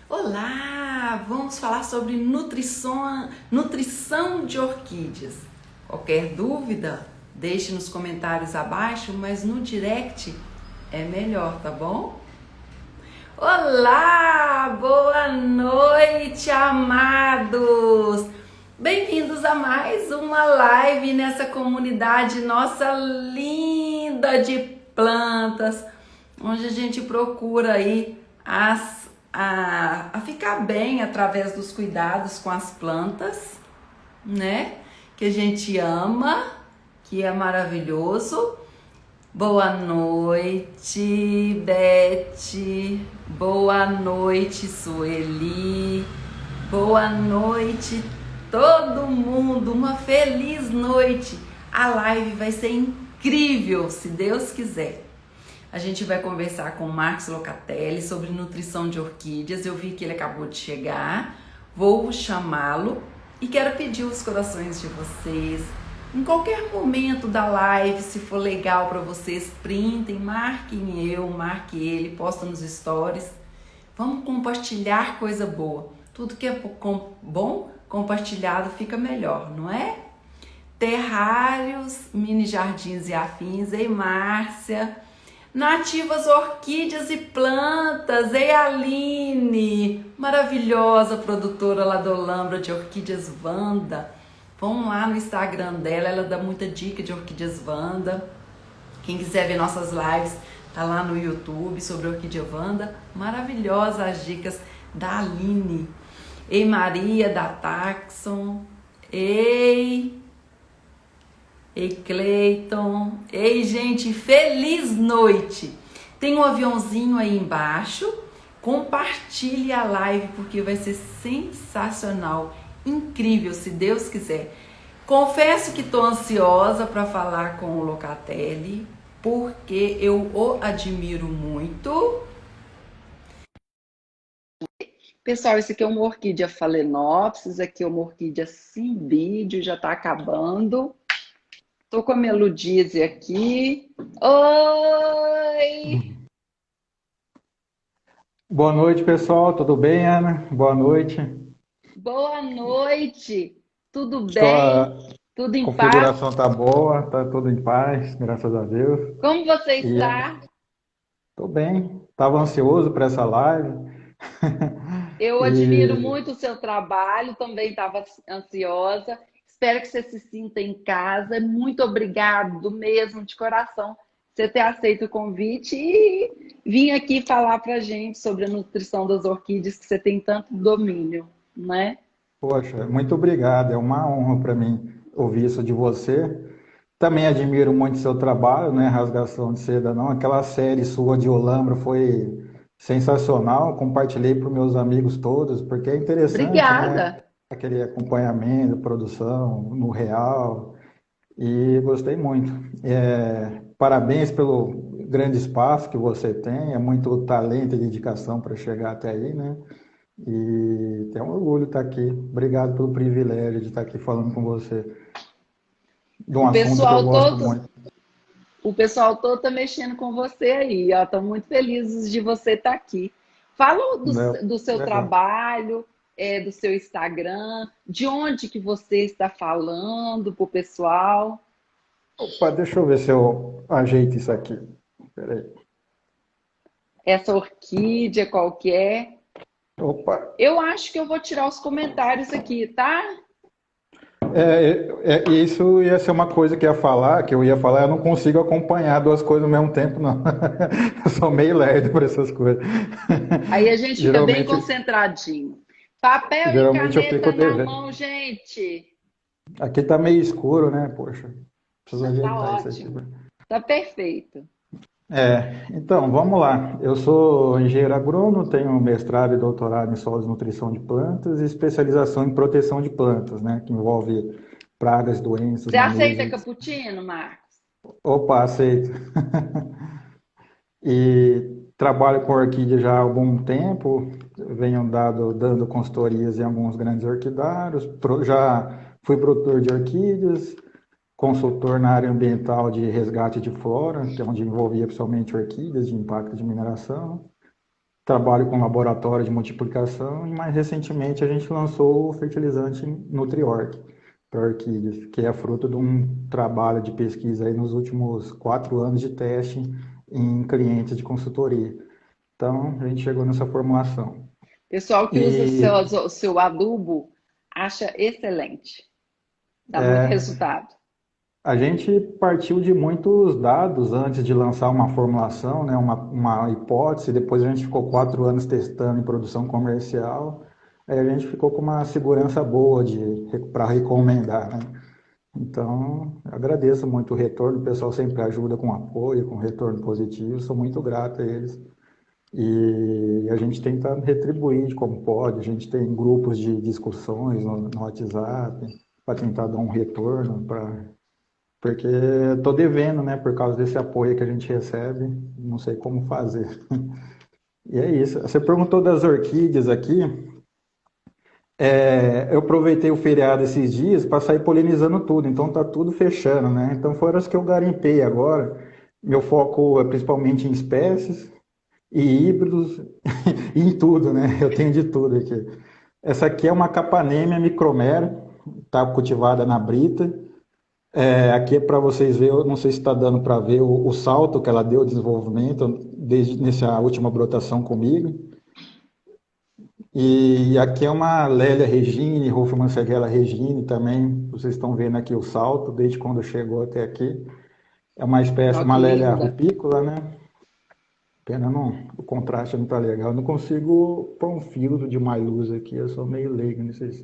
Olá! Vamos falar sobre nutrição de orquídeas. Qualquer dúvida, deixe nos comentários abaixo, mas no direct é melhor, tá bom? Olá! Boa noite, amados! Bem-vindos a mais uma live nessa comunidade nossa linda de plantas, onde a gente procura aí a ficar bem através dos cuidados com as plantas, né? Que a gente ama, que é maravilhoso. Boa noite, Beth. Boa noite, Sueli. Boa noite, todo mundo. Uma feliz noite. A live vai ser incrível, se Deus quiser. A gente vai conversar com o Marcos Locatelli sobre nutrição de orquídeas. Eu vi que ele acabou de chegar. Vou chamá-lo e quero pedir os corações de vocês. Em qualquer momento da live, se for legal para vocês, printem, marquem eu, marque ele, postem nos stories. Vamos compartilhar coisa boa. Tudo que é bom, compartilhado fica melhor, não é? Terrários, mini jardins e afins. Ei, Márcia. Nativas orquídeas e plantas. Ei, Aline. Maravilhosa produtora lá do Olambra de Orquídeas Wanda. Vão lá no Instagram dela, ela dá muita dica de Orquídeas Wanda. Quem quiser ver nossas lives, tá lá no YouTube sobre Orquídea Wanda. Maravilhosas as dicas da Aline. Ei, Maria da Taxon. Ei, Cleiton. Ei, gente, feliz noite. Tem um aviãozinho aí embaixo. Compartilhe a live porque vai ser sensacional. Incrível, se Deus quiser. Confesso que estou ansiosa para falar com o Locatelli, porque eu o admiro muito. Pessoal, esse aqui é uma orquídea Phalaenopsis, aqui é uma orquídea Cymbidium, já está acabando. Estou com a Melodise aqui. Oi! Boa noite, pessoal. Tudo bem, Ana? Boa noite. Boa noite! Tudo bem? Sua Tudo em paz? configuração tá boa, tá tudo em paz, graças a Deus. Como você E está? tô bem. Tava ansioso para essa live. Eu admiro E muito o seu trabalho, também estava ansiosa. Espero que você se sinta em casa. Muito obrigado mesmo, de coração, você ter aceito o convite e vir aqui falar para a gente sobre a nutrição das orquídeas, que você tem tanto domínio, né? poxa, muito obrigado. É uma honra para mim ouvir isso de você. Também admiro muito seu trabalho, né? Rasgação de Seda, não. Aquela série sua de Olambra foi sensacional. Compartilhei para meus amigos todos, porque é interessante, né? Obrigada. Aquele acompanhamento, produção no real, e gostei muito. Parabéns pelo grande espaço que você tem, é muito talento e dedicação para chegar até aí, né? E é um orgulho estar aqui. Obrigado pelo privilégio de estar aqui falando com você de um O assunto que eu pessoal gosto todo, muito. o pessoal todo tá mexendo com você aí, ó. Estão muito felizes de você estar aqui. Fala Né? do seu Legal. trabalho, do seu Instagram, de onde que você está falando para o pessoal. Opa, deixa eu ver se eu ajeito isso aqui. Peraí. Essa orquídea qualquer. Opa. Eu acho que eu vou tirar os comentários aqui, tá? Isso ia ser uma coisa que eu ia falar, eu não consigo acompanhar duas coisas ao mesmo tempo, não. Eu sou meio lerdo por essas coisas. Aí a gente fica bem Geralmente, concentradinho. Papel e geralmente eu fico caneta na devendo. mão, gente. Aqui tá meio escuro, né? Poxa, preciso Tá ajeitar isso aqui. ótimo. Tá perfeito. Então, vamos lá. Eu sou engenheiro agrônomo, tenho mestrado e doutorado em solos e nutrição de plantas e especialização em proteção de plantas, né? Que envolve pragas, doenças, Você aceita manejo. cappuccino, Marcos? Opa, aceito. E trabalho com orquídea já há algum tempo, venho dando consultorias em alguns grandes orquidários, já fui produtor de orquídeas, consultor na área ambiental de resgate de flora, que é onde envolvia principalmente orquídeas de impacto de mineração. trabalho com laboratório de multiplicação e mais recentemente a gente lançou o fertilizante Nutriorg para orquídeas, que é fruto de um trabalho de pesquisa aí nos últimos 4 anos de teste em clientes de consultoria. Então a gente chegou nessa formulação. Pessoal que usa E o seu adubo acha excelente, dá muito resultado. a gente partiu de muitos dados antes de lançar uma formulação, né, uma hipótese, depois a gente ficou 4 anos testando em produção comercial, aí a gente ficou com uma segurança boa para recomendar, né? Então, agradeço muito o retorno, o pessoal sempre ajuda com apoio, com retorno positivo, sou muito grato a eles. E a gente tenta retribuir como pode, a gente tem grupos de discussões no WhatsApp para tentar dar um retorno, porque estou devendo, né, por causa desse apoio que a gente recebe, não sei como fazer. E é isso. Você perguntou das orquídeas aqui. Eu aproveitei o feriado esses dias para sair polinizando tudo, então tá tudo fechando, né? Então foram as que eu garimpei agora. Meu foco é principalmente em espécies e híbridos e em tudo, né? Eu tenho de tudo aqui. Essa aqui é uma Capanema micromera, tá cultivada na brita. Aqui é para vocês verem, eu não sei se está dando para ver o salto que ela deu, o desenvolvimento, desde nessa última brotação comigo. E aqui é uma Lélia Regine, Hofmannsegella Regine também, vocês estão vendo aqui o salto, desde quando chegou até aqui. É uma espécie, Ó, uma que Lélia linda. rupícola, né? Pena não, o contraste não está legal. Eu não consigo pôr um filtro de mais luz aqui, eu sou meio leigo nesses,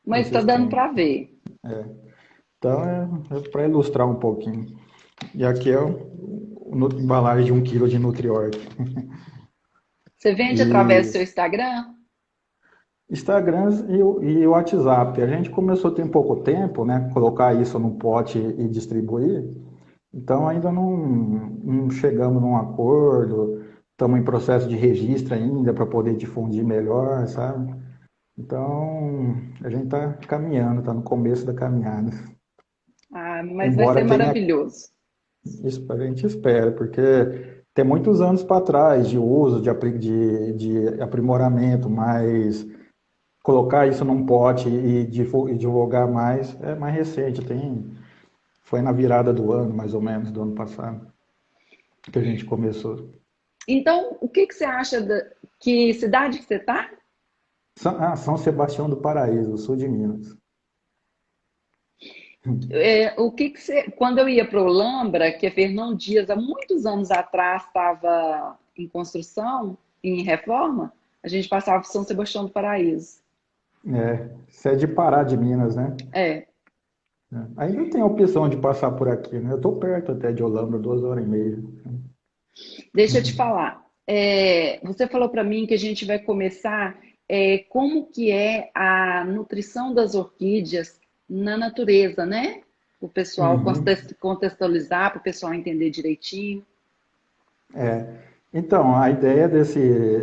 Mas está nesses dando temas. para ver. Então é para ilustrar um pouquinho. E aqui é embalagem de 1 quilo de Nutriorg. Você vende através do E seu Instagram? Instagram e o WhatsApp. A gente começou tem pouco tempo, né? Colocar isso num pote e distribuir. Então ainda não chegamos num acordo. Estamos em processo de registro ainda para poder difundir melhor, sabe? Então a gente está caminhando, está no começo da caminhada. Ah, mas vai Embora ser tenha maravilhoso. isso, a gente espera, porque tem muitos anos para trás de uso, de aprimoramento, mas colocar isso num pote e divulgar mais é mais recente, foi na virada do ano, mais ou menos, do ano passado, que a gente começou. Então, o que que você acha que cidade que você está? São Sebastião do Paraíso, sul de Minas. O que que você, quando eu ia para o Lambra, que é Fernão Dias, há muitos anos atrás estava em construção, em reforma, a gente passava por São Sebastião do Paraíso. Você é de Pará, de Minas, né? É, Ainda tem a opção de passar por aqui, né? Eu estou perto até de Olambra, 2 horas e meia. deixa eu te falar. Você falou para mim que a gente vai começar como que é a nutrição das orquídeas na natureza, né? O pessoal Uhum. contextualizar, para o pessoal entender direitinho. Então, a ideia desse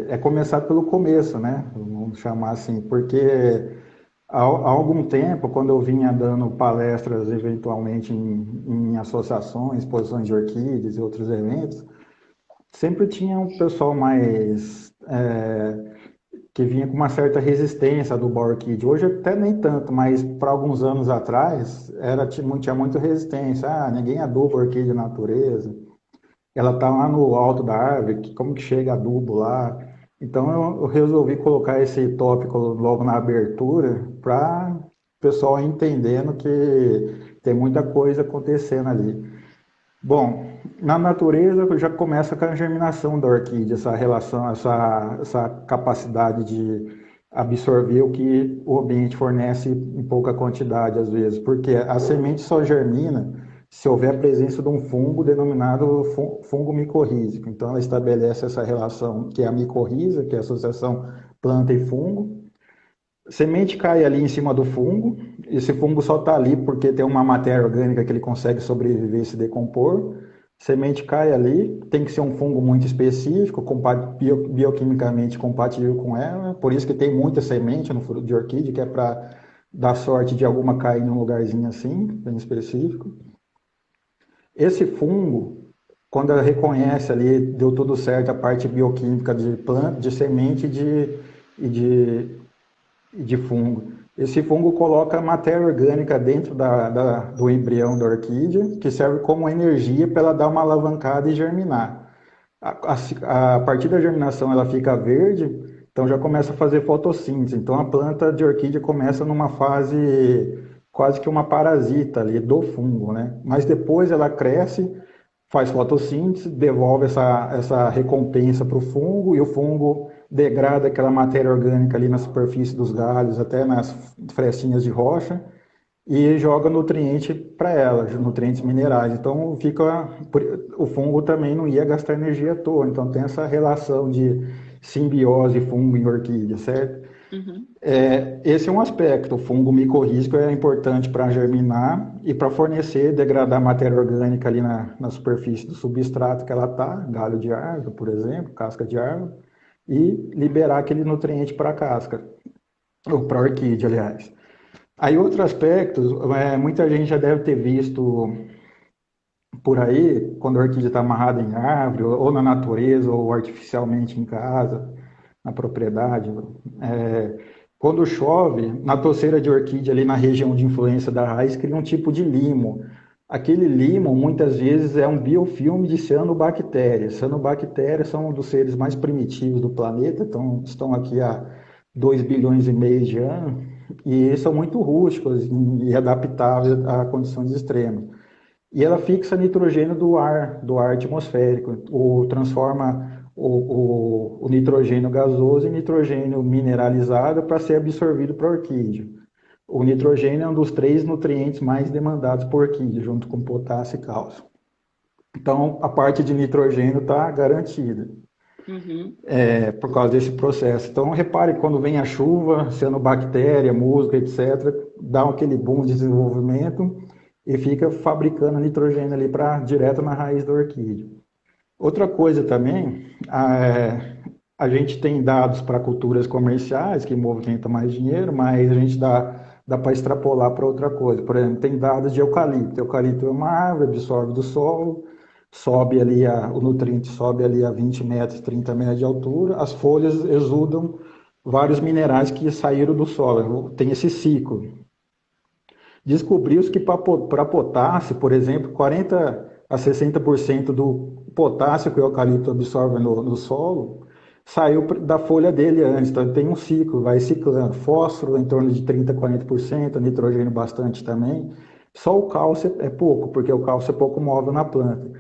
é começar pelo começo, né? Vamos chamar assim, porque há algum tempo, quando eu vinha dando palestras eventualmente em associações, exposições de orquídeas e outros eventos, sempre tinha um pessoal mais que vinha com uma certa resistência do orquídea. Hoje até nem tanto, mas para alguns anos atrás tinha muita resistência. Ah, ninguém aduba orquídea na natureza. Ela está lá no alto da árvore, como que chega adubo lá? Então eu resolvi colocar esse tópico logo na abertura para o pessoal ir entendendo que tem muita coisa acontecendo ali. Bom, na natureza já começa com a germinação da orquídea, essa relação, essa capacidade de absorver o que o ambiente fornece em pouca quantidade, às vezes, porque a semente só germina se houver a presença de um fungo denominado fungo micorrízico. Então, ela estabelece essa relação que é a micorriza, que é a associação planta e fungo. Semente cai ali em cima do fungo, esse fungo só está ali porque tem uma matéria orgânica que ele consegue sobreviver e se decompor. Semente cai ali, tem que ser um fungo muito específico, bioquimicamente compatível com ela, por isso que tem muita semente no fruto de orquídea, que é para dar sorte de alguma cair num lugarzinho assim, bem específico. Esse fungo, quando ela reconhece ali, deu tudo certo a parte bioquímica de planta, de semente e de fungo. Esse fungo coloca matéria orgânica dentro do embrião da orquídea, que serve como energia para ela dar uma alavancada e germinar. A partir da germinação ela fica verde, então já começa a fazer fotossíntese. Então a planta de orquídea começa numa fase quase que uma parasita ali do fungo, né? Mas depois ela cresce, faz fotossíntese, devolve essa recompensa para o fungo, e o fungo degrada aquela matéria orgânica ali na superfície dos galhos, até nas frestinhas de rocha, e joga nutriente para ela, nutrientes minerais. Então o fungo também não ia gastar energia à toa. Então tem essa relação de simbiose fungo em orquídea, certo? Uhum. Esse é um aspecto. O fungo micorrízico é importante para germinar e para fornecer, degradar matéria orgânica ali na superfície do substrato que ela está, galho de árvore, por exemplo, casca de árvore, e liberar aquele nutriente para a casca, ou para a orquídea, aliás. Aí outro aspecto, muita gente já deve ter visto por aí, quando a orquídea está amarrada em árvore, ou na natureza, ou artificialmente em casa, na propriedade. Quando chove, na toceira de orquídea, ali na região de influência da raiz, cria um tipo de limo. Aquele limo, muitas vezes, é um biofilme de cianobactérias. Cianobactérias são um dos seres mais primitivos do planeta, então estão aqui há 2 bilhões e meio de anos, e são muito rústicos e adaptáveis a condições extremas. E ela fixa nitrogênio do ar atmosférico, ou transforma o nitrogênio gasoso em nitrogênio mineralizado para ser absorvido para a orquídea. O nitrogênio é um dos 3 nutrientes mais demandados por orquídea, junto com potássio e cálcio. Então, a parte de nitrogênio está garantida. Uhum. Por causa desse processo. Então, repare, quando vem a chuva, cianobactéria, musgo, etc., dá aquele boom de desenvolvimento e fica fabricando nitrogênio ali direto na raiz da orquídea. Outra coisa também, a gente tem dados para culturas comerciais que movimentam mais dinheiro, mas a gente dá para extrapolar para outra coisa. Por exemplo, tem dados de eucalipto. Eucalipto é uma árvore, absorve do solo, sobe ali, o nutriente sobe ali a 20 metros, 30 metros de altura, as folhas exudam vários minerais que saíram do solo, tem esse ciclo. Descobriu-se que para potássio, por exemplo, 40 a 60% do potássio que o eucalipto absorve no solo saiu da folha dele antes, então tem um ciclo, vai ciclando. Fósforo em torno de 30 a 40%, nitrogênio bastante também. Só o cálcio é pouco, porque o cálcio é pouco móvel na planta.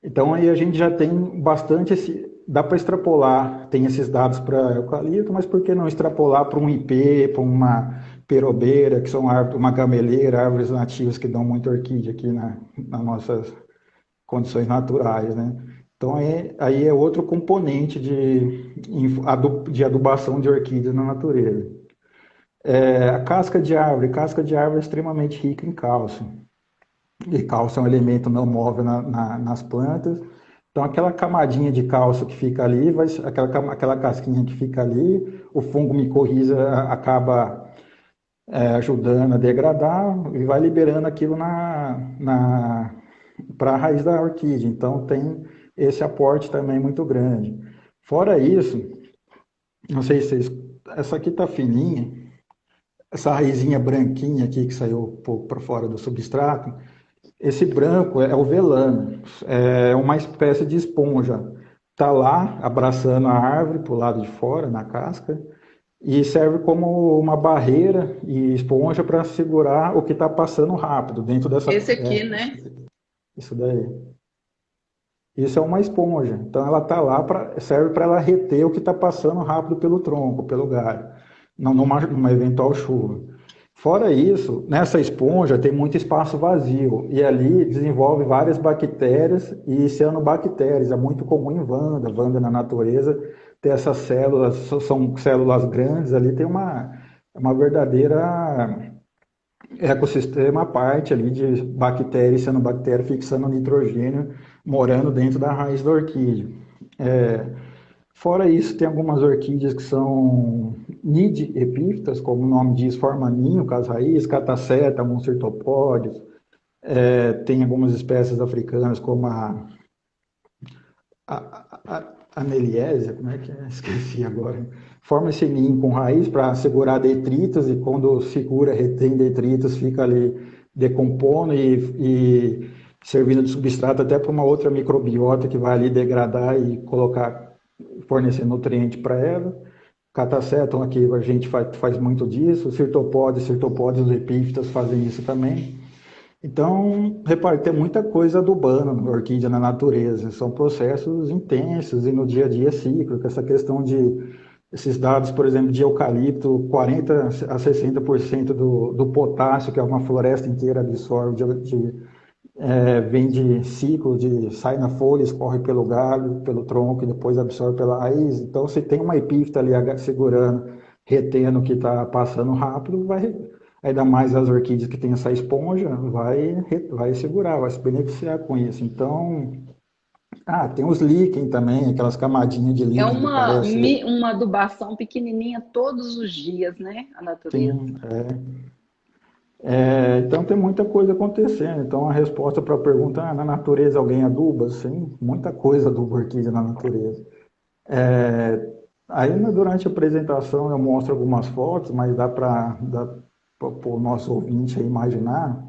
Então aí a gente já tem bastante dá para extrapolar, tem esses dados para eucalipto, mas por que não extrapolar para um ipê, para uma perobeira, que são uma gameleira, árvores nativas que dão muita orquídea aqui nas nossas condições naturais, né? Então aí é outro componente de adubação de orquídeas na natureza. A casca de árvore é extremamente rica em cálcio. E cálcio é um elemento não móvel nas plantas. Então, aquela camadinha de cálcio que fica ali, aquela casquinha que fica ali, o fungo micorriza acaba ajudando a degradar e vai liberando aquilo para a raiz da orquídea. Então, tem esse aporte também muito grande. Fora isso, não sei se essa aqui está fininha, essa raizinha branquinha aqui que saiu um pouco para fora do substrato, esse branco é o velame, é uma espécie de esponja. Está lá abraçando a árvore para o lado de fora, na casca, e serve como uma barreira e esponja para segurar o que está passando rápido dentro dessa... Esse aqui, né? Isso daí. Isso é uma esponja. Então ela está lá, serve para ela reter o que está passando rápido pelo tronco, pelo galho, numa eventual chuva. Fora isso, nessa esponja tem muito espaço vazio e ali desenvolve várias bactérias e cianobactérias. É muito comum em Vanda na natureza, ter essas células, são células grandes, ali tem uma verdadeira ecossistema à parte ali de bactérias e cianobactéria fixando nitrogênio, morando dentro da raiz da orquídea. Fora isso, tem algumas orquídeas que são nidepífitas, como o nome diz, forma ninho com as raízes, cataceta, moncertopódios. Tem algumas espécies africanas, como Aneliésia, como é que é? Esqueci agora. Forma esse ninho com raiz para segurar detritos e quando segura, retém detritos, fica ali decompondo e servindo de substrato até para uma outra microbiota que vai ali degradar e colocar, fornecer nutriente para ela. Catacéton aqui a gente faz muito disso, cirtopódios, os epífitas fazem isso também. Então, repare, tem muita coisa adubando na orquídea na natureza. São processos intensos e no dia a dia é cíclico. Essa questão de esses dados, por exemplo, de eucalipto, 40 a 60% do potássio que uma floresta inteira absorve, vem de ciclo, sai na folha, escorre pelo galho, pelo tronco e depois absorve pela raiz. Então, se tem uma epífita ali segurando, retendo o que está passando rápido, vai. Ainda mais as orquídeas que têm essa esponja, vai segurar, vai se beneficiar com isso. Então, tem os líquen também, aquelas camadinhas de É líquen que parece. uma adubação pequenininha todos os dias, né? A natureza. Sim, então tem muita coisa acontecendo. Então a resposta para a pergunta, na natureza alguém aduba? Sim, muita coisa aduba orquídea na natureza. Aí durante a apresentação eu mostro algumas fotos, mas dá para o nosso ouvinte aí imaginar.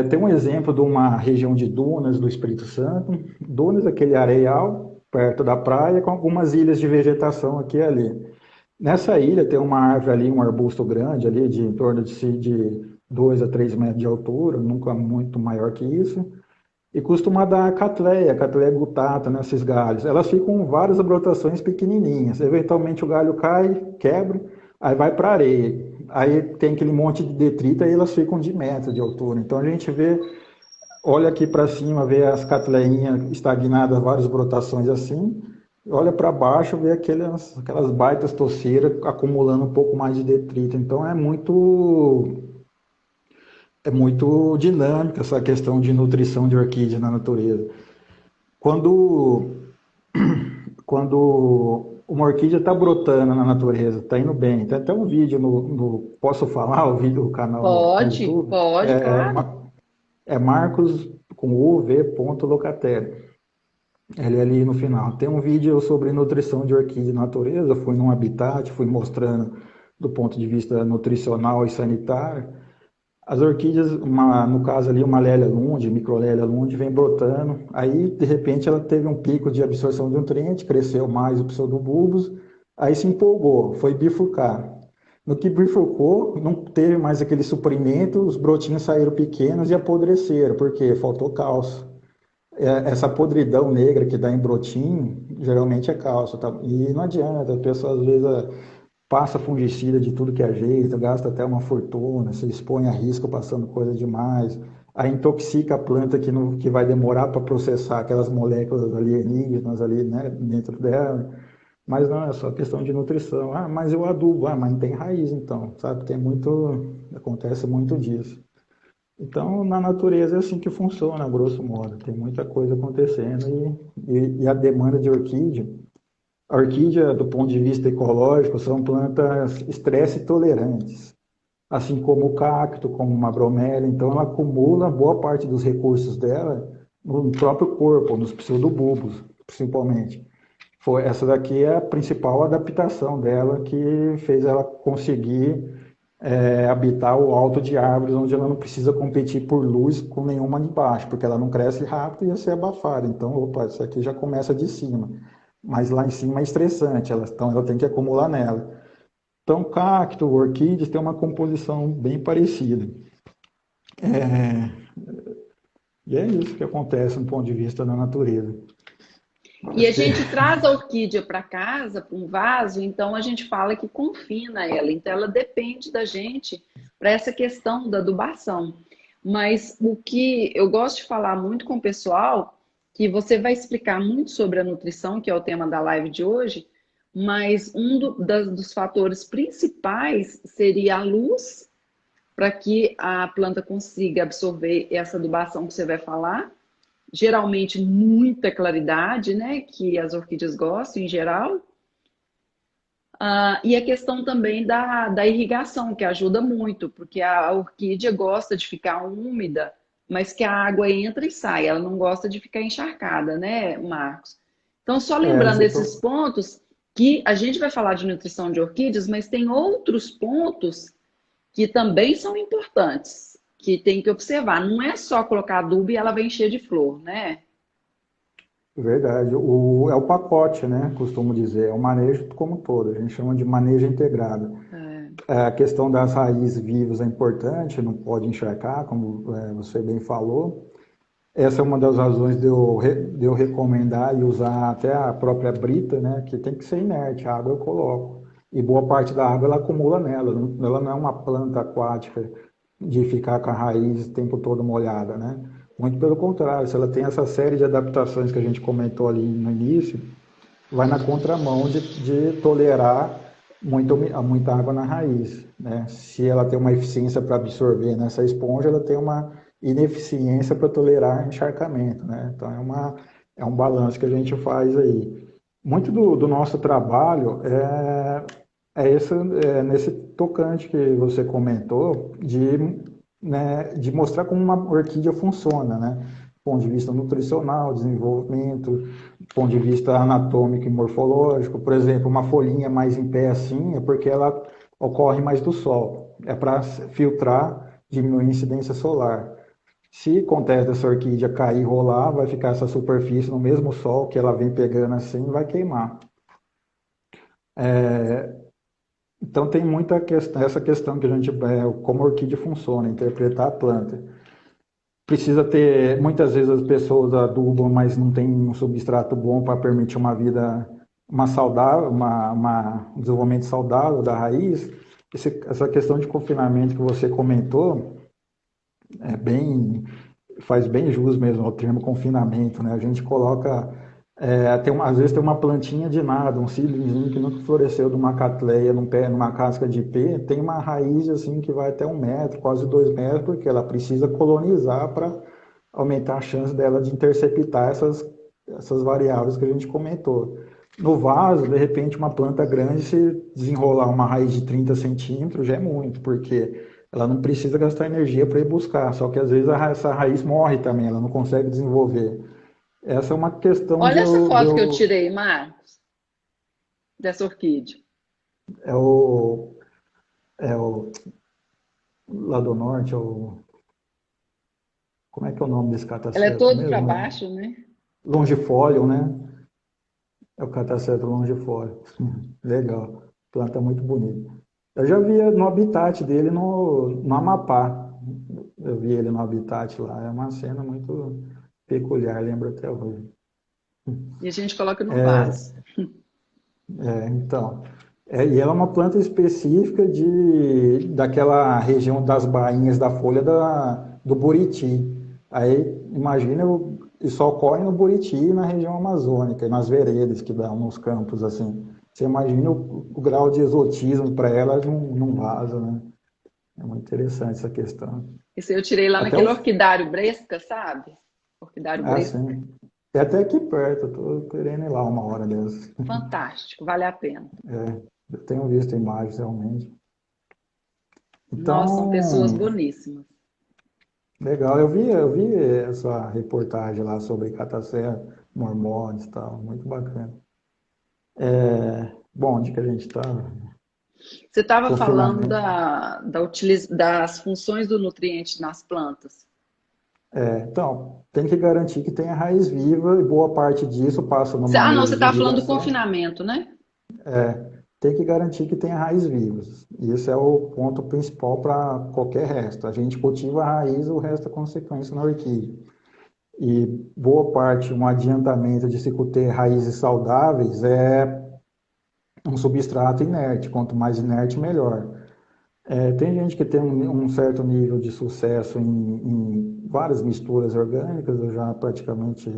Tem um exemplo de uma região de dunas do Espírito Santo. Dunas, aquele areial perto da praia, com algumas ilhas de vegetação aqui e ali. Nessa ilha tem uma árvore ali, um arbusto grande ali, de em torno de 2 a 3 metros de altura, nunca muito maior que isso. E costuma dar Cattleya gutata nesses galhos. Elas ficam com várias brotações pequenininhas. Eventualmente o galho cai, quebra, aí vai para a areia. Aí tem aquele monte de detrito e elas ficam de metro de altura. Então a gente olha aqui para cima, vê as catleinhas estagnadas, várias brotações assim. Olha para baixo, vê aquelas baitas toceiras acumulando um pouco mais de detrito. Então é muito dinâmica essa questão de nutrição de orquídea na natureza. Quando, quando uma orquídea está brotando na natureza, está indo bem, tem até um vídeo posso falar o vídeo do canal no YouTube? Pode, claro. É Marcos com uv.locatelli. Ele é ali no final. Tem um vídeo sobre nutrição de orquídea na natureza, fui num habitat, fui mostrando do ponto de vista nutricional e sanitário. As orquídeas, no caso ali, uma Lélia Lund, microlélia Lund, vem brotando. Aí, de repente, ela teve um pico de absorção de nutriente, cresceu mais o pseudobulbos, aí se empolgou, foi bifurcar. No que bifurcou, não teve mais aquele suprimento, os brotinhos saíram pequenos e apodreceram, porque faltou cálcio. Essa podridão negra que dá em brotinho, geralmente é cálcio, tá? E não adianta, a pessoa às vezes passa fungicida de tudo que é jeito, gasta até uma fortuna, se expõe a risco passando coisa demais, aí intoxica a planta que vai demorar para processar aquelas moléculas alienígenas ali, né, dentro dela. Mas não, é só questão de nutrição. Mas eu adubo, mas não tem raiz então, sabe? Acontece muito disso. Então, na natureza é assim que funciona, a grosso modo. Tem muita coisa acontecendo e a demanda de orquídea. A orquídea, do ponto de vista ecológico, são plantas estresse tolerantes, assim como o cacto, como uma bromélia. Então, ela acumula boa parte dos recursos dela no próprio corpo, nos pseudobulbos, principalmente. Essa daqui é a principal adaptação dela que fez ela conseguir habitar o alto de árvores, onde ela não precisa competir por luz com nenhuma de baixo, porque ela não cresce rápido e ia ser abafada. Então, opa, isso aqui já começa de cima. Mas lá em cima é estressante, ela tem que acumular nela. Então, cacto, orquídeas têm uma composição bem parecida. E é isso que acontece do ponto de vista da natureza. E a gente traz a orquídea para casa, para um vaso, então a gente fala que confina ela. Então ela depende da gente para essa questão da adubação. Mas o que eu gosto de falar muito com o pessoal, que você vai explicar muito sobre a nutrição, que é o tema da live de hoje, mas dos fatores principais seria a luz, para que a planta consiga absorver essa adubação que você vai falar. Geralmente muita claridade, né? Que as orquídeas gostam em geral. E a questão também da irrigação, que ajuda muito, porque a orquídea gosta de ficar úmida mas que a água entra e sai. Ela não gosta de ficar encharcada, né, Marcos? Então, só É, lembrando você esses pontos, que a gente vai falar de nutrição de orquídeas, mas tem outros pontos que também são importantes, que tem que observar. Não é só colocar adubo e ela vai encher de flor, né? Verdade. É o pacote, né? Costumo dizer. É o manejo como um todo. A gente chama de manejo integrado. É. A questão das raízes vivas é importante, não pode encharcar, como você bem falou. Essa é uma das razões de eu recomendar e usar até a própria brita, né? Que tem que ser inerte. A água eu coloco. E boa parte da água ela acumula nela. Ela não é uma planta aquática de ficar com a raiz o tempo todo molhada, né? Muito pelo contrário, se ela tem essa série de adaptações que a gente comentou ali no início, vai na contramão de tolerar muita água na raiz, né? Se ela tem uma eficiência para absorver nessa esponja, ela tem uma ineficiência para tolerar encharcamento, né? Então é um balanço que a gente faz aí. Muito do nosso trabalho nesse tocante que você comentou de mostrar como uma orquídea funciona, né? Do ponto de vista nutricional, desenvolvimento, do ponto de vista anatômico e morfológico. Por exemplo, uma folhinha mais em pé assim é porque ela ocorre mais do sol. É para filtrar, diminuir a incidência solar. Se acontece dessa orquídea cair e rolar, vai ficar essa superfície no mesmo sol que ela vem pegando assim e vai queimar. Então tem muita questão, essa questão que a gente, como a orquídea funciona, interpretar a planta. Precisa ter, muitas vezes as pessoas adubam, mas não tem um substrato bom para permitir uma vida, uma saudável, um desenvolvimento saudável da raiz. Essa questão de confinamento que você comentou é bem, faz bem jus mesmo ao termo confinamento, né? A gente coloca, às vezes tem uma plantinha de nada, um cíliozinho que nunca floresceu de uma catleia num pé, numa casca de ipê, tem uma raiz assim que vai até 1 metro, quase 2 metros, porque ela precisa colonizar para aumentar a chance dela de interceptar essas variáveis que a gente comentou. No vaso, de repente, uma planta grande, se desenrolar uma raiz de 30 centímetros, já é muito, porque ela não precisa gastar energia para ir buscar, só que às vezes essa raiz morre também, ela não consegue desenvolver. Essa é uma questão Olha essa foto que eu tirei, Marcos, dessa orquídea. é o, é o lá do norte, como é que é o nome desse Ela é cataceto todo para mesmo? baixo, né? Longifólio, né? É o cataceto longifólio. Legal. Planta muito bonita. Eu já vi no habitat dele no Amapá. Eu vi ele no habitat lá. É uma cena muito peculiar, lembro até hoje. E a gente coloca no vaso. Então, e ela é uma planta específica daquela região das bainhas da folha do Buriti. Aí, imagina, isso ocorre no Buriti e na região amazônica, e nas veredas que dão nos campos, assim. Você imagina o grau de exotismo para ela num vaso, né? É muito interessante essa questão. Esse eu tirei lá Até naquele orquidário Bresca, sabe? Orquidário Bresca. assim, é até aqui perto, eu tô querendo ir lá uma hora dessas. Fantástico, vale a pena. Eu tenho visto imagens realmente. Nossa, são pessoas Então, boníssimas. legal. Eu vi essa reportagem lá sobre Catacé, Mormones e tal, muito bacana. Bom, onde que a gente está? Você estava falando Confinamento. das funções do nutriente nas plantas. Então, tem que garantir que tenha raiz viva e boa parte disso passa no Ah, não, você manejo de estava falando do irrigação. confinamento, né? Tem que garantir que tenha raiz vivas. E esse é o ponto principal para qualquer resto. A gente cultiva a raiz, o resto é consequência na orquídea. E boa parte, um adiantamento de se ter raízes saudáveis é um substrato inerte. Quanto mais inerte, melhor. Tem gente que tem um certo nível de sucesso em várias misturas orgânicas, eu já praticamente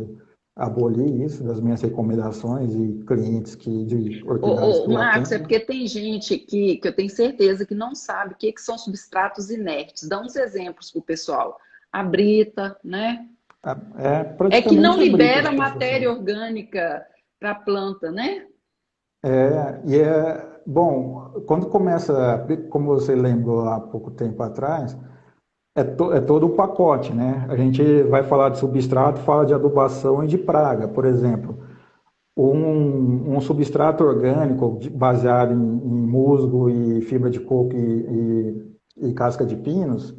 aboli isso das minhas recomendações e clientes de orquidários que eu Marcos, é atendo. porque tem gente que eu tenho certeza que não sabe o que são substratos inertes. Dá uns exemplos para o pessoal. A brita, né? É que não Praticamente a brita libera de matéria construção. orgânica para a planta, né? Bom, quando começa, como você lembrou há pouco tempo atrás, É todo o pacote, né? A gente vai falar de substrato, fala de adubação e de praga, por exemplo. Um substrato orgânico baseado em musgo e fibra de coco e casca de pinos,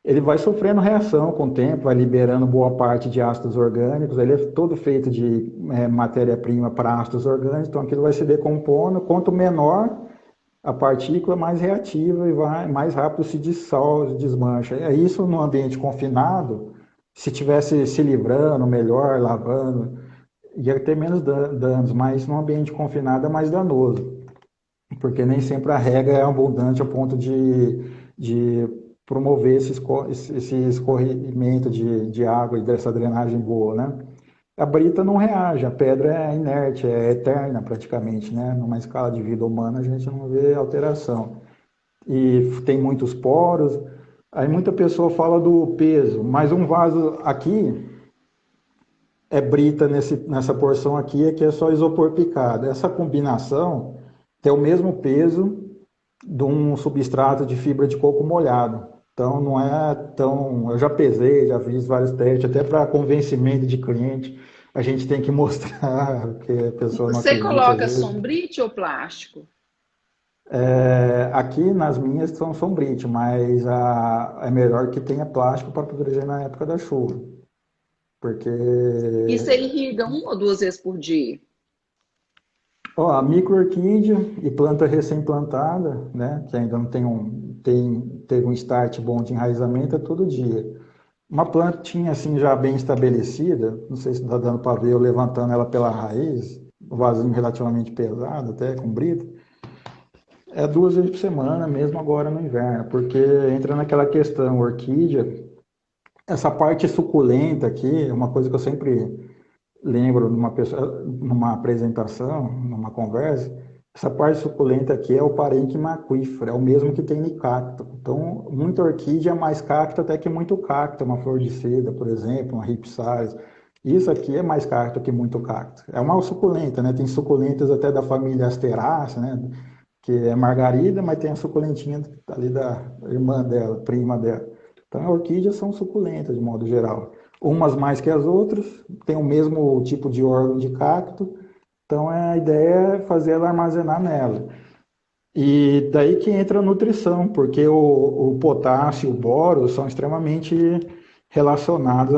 ele vai sofrendo reação com o tempo, vai liberando boa parte de ácidos orgânicos, ele é todo feito de matéria-prima para ácidos orgânicos, então aquilo vai se decompondo, quanto menor a partícula, mais reativa e mais rápido se dissolve, desmancha. É isso no ambiente confinado, se tivesse se livrando melhor, lavando, ia ter menos danos, mas no ambiente confinado é mais danoso, porque nem sempre a rega é abundante a ponto de promover esse escorrimento de água e dessa drenagem boa, né? A brita não reage, a pedra é inerte, é eterna praticamente, né? Numa escala de vida humana a gente não vê alteração. E tem muitos poros, aí muita pessoa fala do peso, mas um vaso aqui é brita nessa porção aqui, é que é só isopor picado. Essa combinação tem o mesmo peso de um substrato de fibra de coco molhado. Então não é tão. Eu já pesei, já fiz vários testes, até para convencimento de cliente, a gente tem que mostrar que a pessoa não Você acredita às coloca vezes. sombrite ou plástico? Aqui nas minhas são sombrite, mas é melhor que tenha plástico para proteger na época da chuva. Porque E você irriga uma ou duas vezes por dia? ó, a micro-orquídea e planta recém-plantada, né, que ainda não teve um start bom de enraizamento, é todo dia. Uma plantinha assim já bem estabelecida, não sei se está dando para ver eu levantando ela pela raiz, um vasinho relativamente pesado, até com brita, é 2 vezes por semana, mesmo agora no inverno, porque entra naquela questão, orquídea, essa parte suculenta aqui, é uma coisa que eu sempre lembro numa apresentação, numa conversa, essa parte suculenta aqui é o parênquima aquífero, é o mesmo que tem no cacto. Então, muita orquídea é mais cacto até que muito cacto, uma flor de seda, por exemplo, uma ripsalis. Isso aqui é mais cacto que muito cacto. É uma suculenta, né? Tem suculentas até da família Asterácea, né? Que é margarida, mas tem a suculentinha ali da irmã dela, prima dela. Então, as orquídeas são suculentas, de modo geral. Umas mais que as outras, tem o mesmo tipo de órgão de cacto, então a ideia é fazer ela armazenar nela. E daí que entra a nutrição, porque o potássio e o boro são extremamente relacionados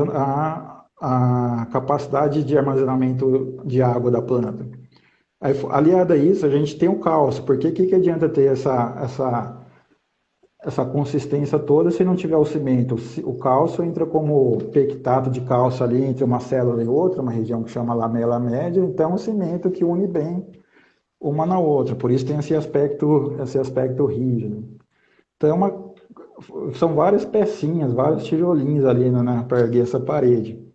à capacidade de armazenamento de água da planta. Aí, aliado a isso, a gente tem o cálcio, porque o que adianta ter essa consistência toda se não tiver o cimento? O cálcio entra como pectato de cálcio ali entre uma célula e outra, uma região que chama lamela média, então é um cimento que une bem uma na outra, por isso tem esse aspecto rígido. Então são várias pecinhas, vários tijolinhos ali para erguer essa parede,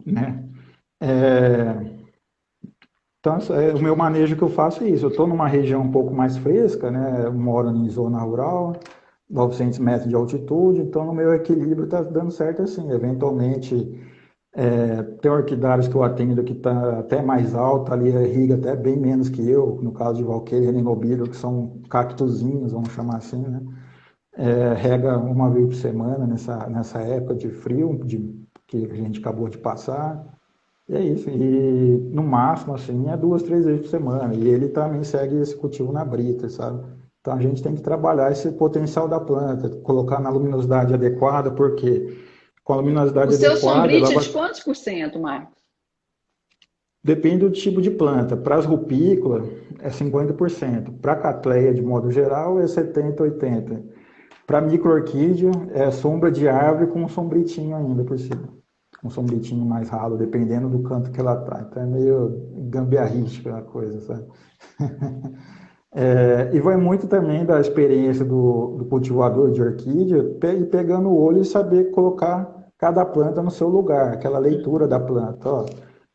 né? Então, o meu manejo que eu faço é isso. Eu estou numa região um pouco mais fresca, né? Eu moro em zona rural, 900 metros de altitude, então no meu equilíbrio está dando certo assim. Eventualmente, tem orquidários que eu atendo que está até mais alto, ali irriga até bem menos que eu, no caso de Valqueira e Renobílio, que são cactuzinhos, vamos chamar assim, né? Rega uma vez por semana nessa época de frio que a gente acabou de passar. E é isso. E no máximo, assim, é 2, 3 vezes por semana. E ele também segue esse cultivo na brita, sabe? Então a gente tem que trabalhar esse potencial da planta, colocar na luminosidade adequada, porque com a O luminosidade seu adequada, ela sombrite é vai. de quantos por cento, Marcos? Depende do tipo de planta. Para as rupícolas, é 50%. Para a catleia, de modo geral, é 70, 80%. Para micro-orquídea, é sombra de árvore com um sombritinho ainda por cima. Um sombritinho mais ralo, dependendo do canto que ela tá. Então é meio gambiarrística a coisa, sabe? E vai muito também da experiência do cultivador de orquídea, e pegando o olho e saber colocar cada planta no seu lugar, aquela leitura da planta. Ó,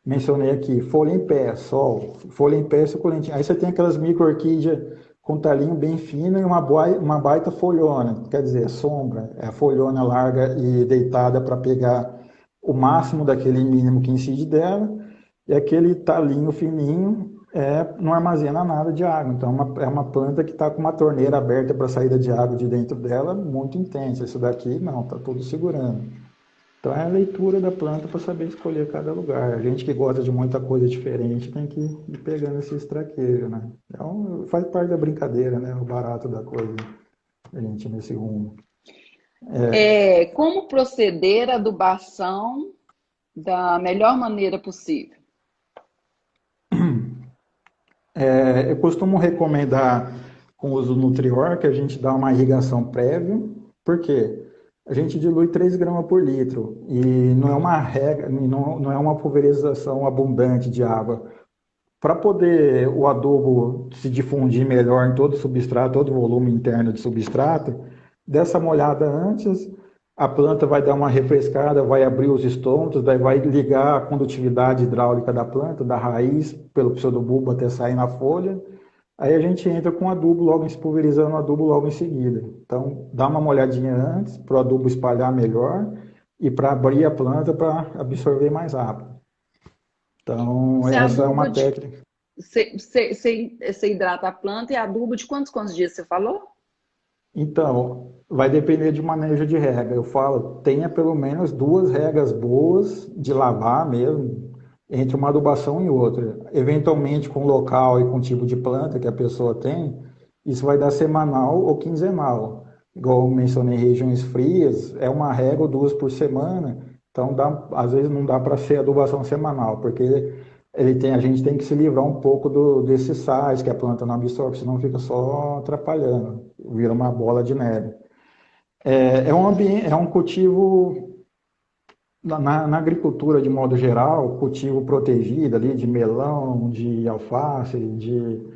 mencionei aqui, folha em pé, sol, folha em pé, suculentinha. Aí você tem aquelas micro-orquídeas com talinho bem fino e uma baita folhona, quer dizer, sombra, é a folhona larga e deitada para pegar o máximo daquele mínimo que incide dela, e aquele talinho fininho não armazena nada de água. Então, é uma planta que está com uma torneira aberta para a saída de água de dentro dela muito intensa. Isso daqui, não, está tudo segurando. Então, é a leitura da planta para saber escolher cada lugar. A gente que gosta de muita coisa diferente tem que ir pegando esse traquejo, né? Então, faz parte da brincadeira, né? O barato da coisa, a gente nesse rumo. Como proceder a adubação da melhor maneira possível? Eu costumo recomendar com o uso do Nutrior que a gente dá uma irrigação prévia, porque a gente dilui 3 gramas por litro e não é uma regra, não é uma pulverização abundante de água. Para poder o adubo se difundir melhor em todo o substrato, todo o volume interno de substrato, dessa molhada antes, a planta vai dar uma refrescada, vai abrir os estômatos, daí vai ligar a condutividade hidráulica da planta, da raiz, pelo pseudobulbo até sair na folha. Aí a gente entra com adubo, pulverizando o adubo logo em seguida. Então, dá uma molhadinha antes, para o adubo espalhar melhor e para abrir a planta para absorver mais rápido. Então, essa é uma técnica. Você hidrata a planta e adubo de quantos dias você falou? Então, vai depender de manejo de rega. Eu falo, tenha pelo menos 2 regas boas de lavar mesmo, entre uma adubação e outra. Eventualmente, com local e com tipo de planta que a pessoa tem, isso vai dar semanal ou quinzenal. Igual eu mencionei, regiões frias, é uma rega ou 2 por semana. Então, às vezes não dá para ser adubação semanal, porque a gente tem que se livrar um pouco desses sais que a planta não absorve, senão fica só atrapalhando, vira uma bola de neve. É um cultivo, na agricultura de modo geral, cultivo protegido ali de melão, de alface, de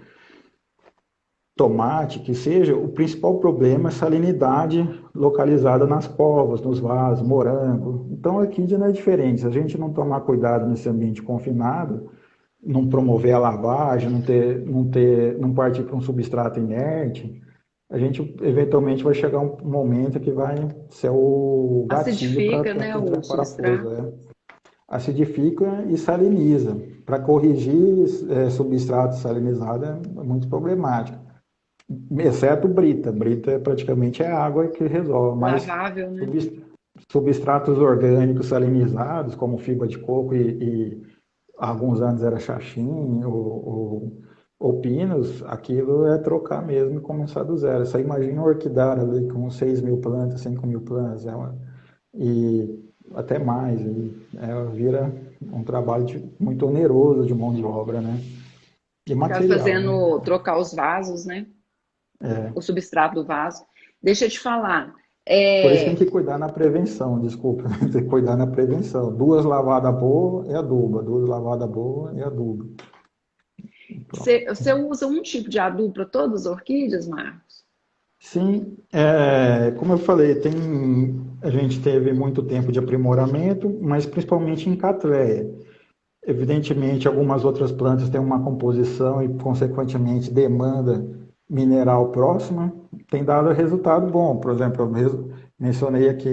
tomate, que seja, o principal problema é a salinidade localizada nas covas, nos vasos, morango. Então, aqui já não é diferente. Se a gente não tomar cuidado nesse ambiente confinado, não promover a lavagem, não partir para um substrato inerte, a gente eventualmente vai chegar um momento que vai ser o gatilho Acidifica, né, o substrato. Acidifica e saliniza. Para corrigir substrato salinizado é muito problemático. Exceto brita. Brita praticamente é água que resolve. Mas lavável, né? Substratos orgânicos salinizados, como fibra de coco e há alguns anos era xaxim ou pinos, aquilo é trocar mesmo e começar do zero. Você imagina uma orquidária ali com 6 mil plantas, 5 mil plantas, e até mais. Vira um trabalho muito oneroso de mão de obra, né? E material. Tá fazendo trocar os vasos, né? O substrato do vaso. Deixa eu te falar. Por isso tem que cuidar na prevenção, desculpa. Tem que cuidar na prevenção. 2 lavadas boas é adubo, 2 lavadas boas é adubo. Você usa um tipo de adubo para todas as orquídeas, Marcos? Sim, como eu falei, a gente teve muito tempo de aprimoramento, mas principalmente em Cattleya. Evidentemente, algumas outras plantas têm uma composição e, consequentemente, demanda mineral próxima, tem dado resultado bom. Por exemplo, eu mencionei aqui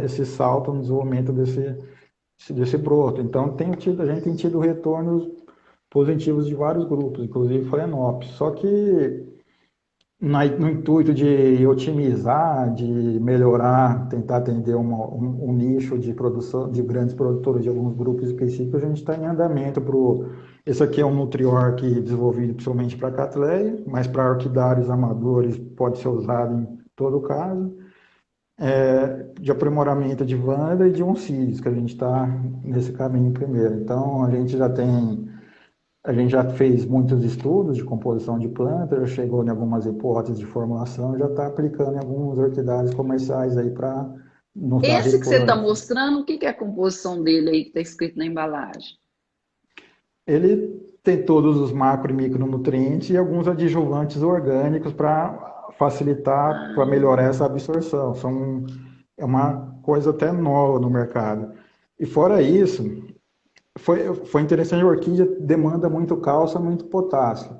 esse salto no desenvolvimento desse broto. Então, a gente tem tido retornos positivos de vários grupos, inclusive Phalaenopsis. Só que no intuito de otimizar, de melhorar, tentar atender um nicho de produção de grandes produtores de alguns grupos específicos, a gente está em andamento esse aqui é um Nutrior desenvolvido principalmente para Cattleya, mas para orquidários amadores pode ser usado em todo caso, de aprimoramento de Vanda e de Oncidium, que a gente está nesse caminho primeiro. Então, a gente já fez muitos estudos de composição de planta, já chegou em algumas hipóteses de formulação, já está aplicando em alguns orquidários comerciais aí para nos dar Esse que você está retorno. mostrando, o que é a composição dele aí que está escrito na embalagem? Ele tem todos os macro e micronutrientes e alguns adjuvantes orgânicos para facilitar, para melhorar essa absorção. É uma coisa até nova no mercado. E fora isso, foi interessante, a orquídea demanda muito cálcio, muito potássio.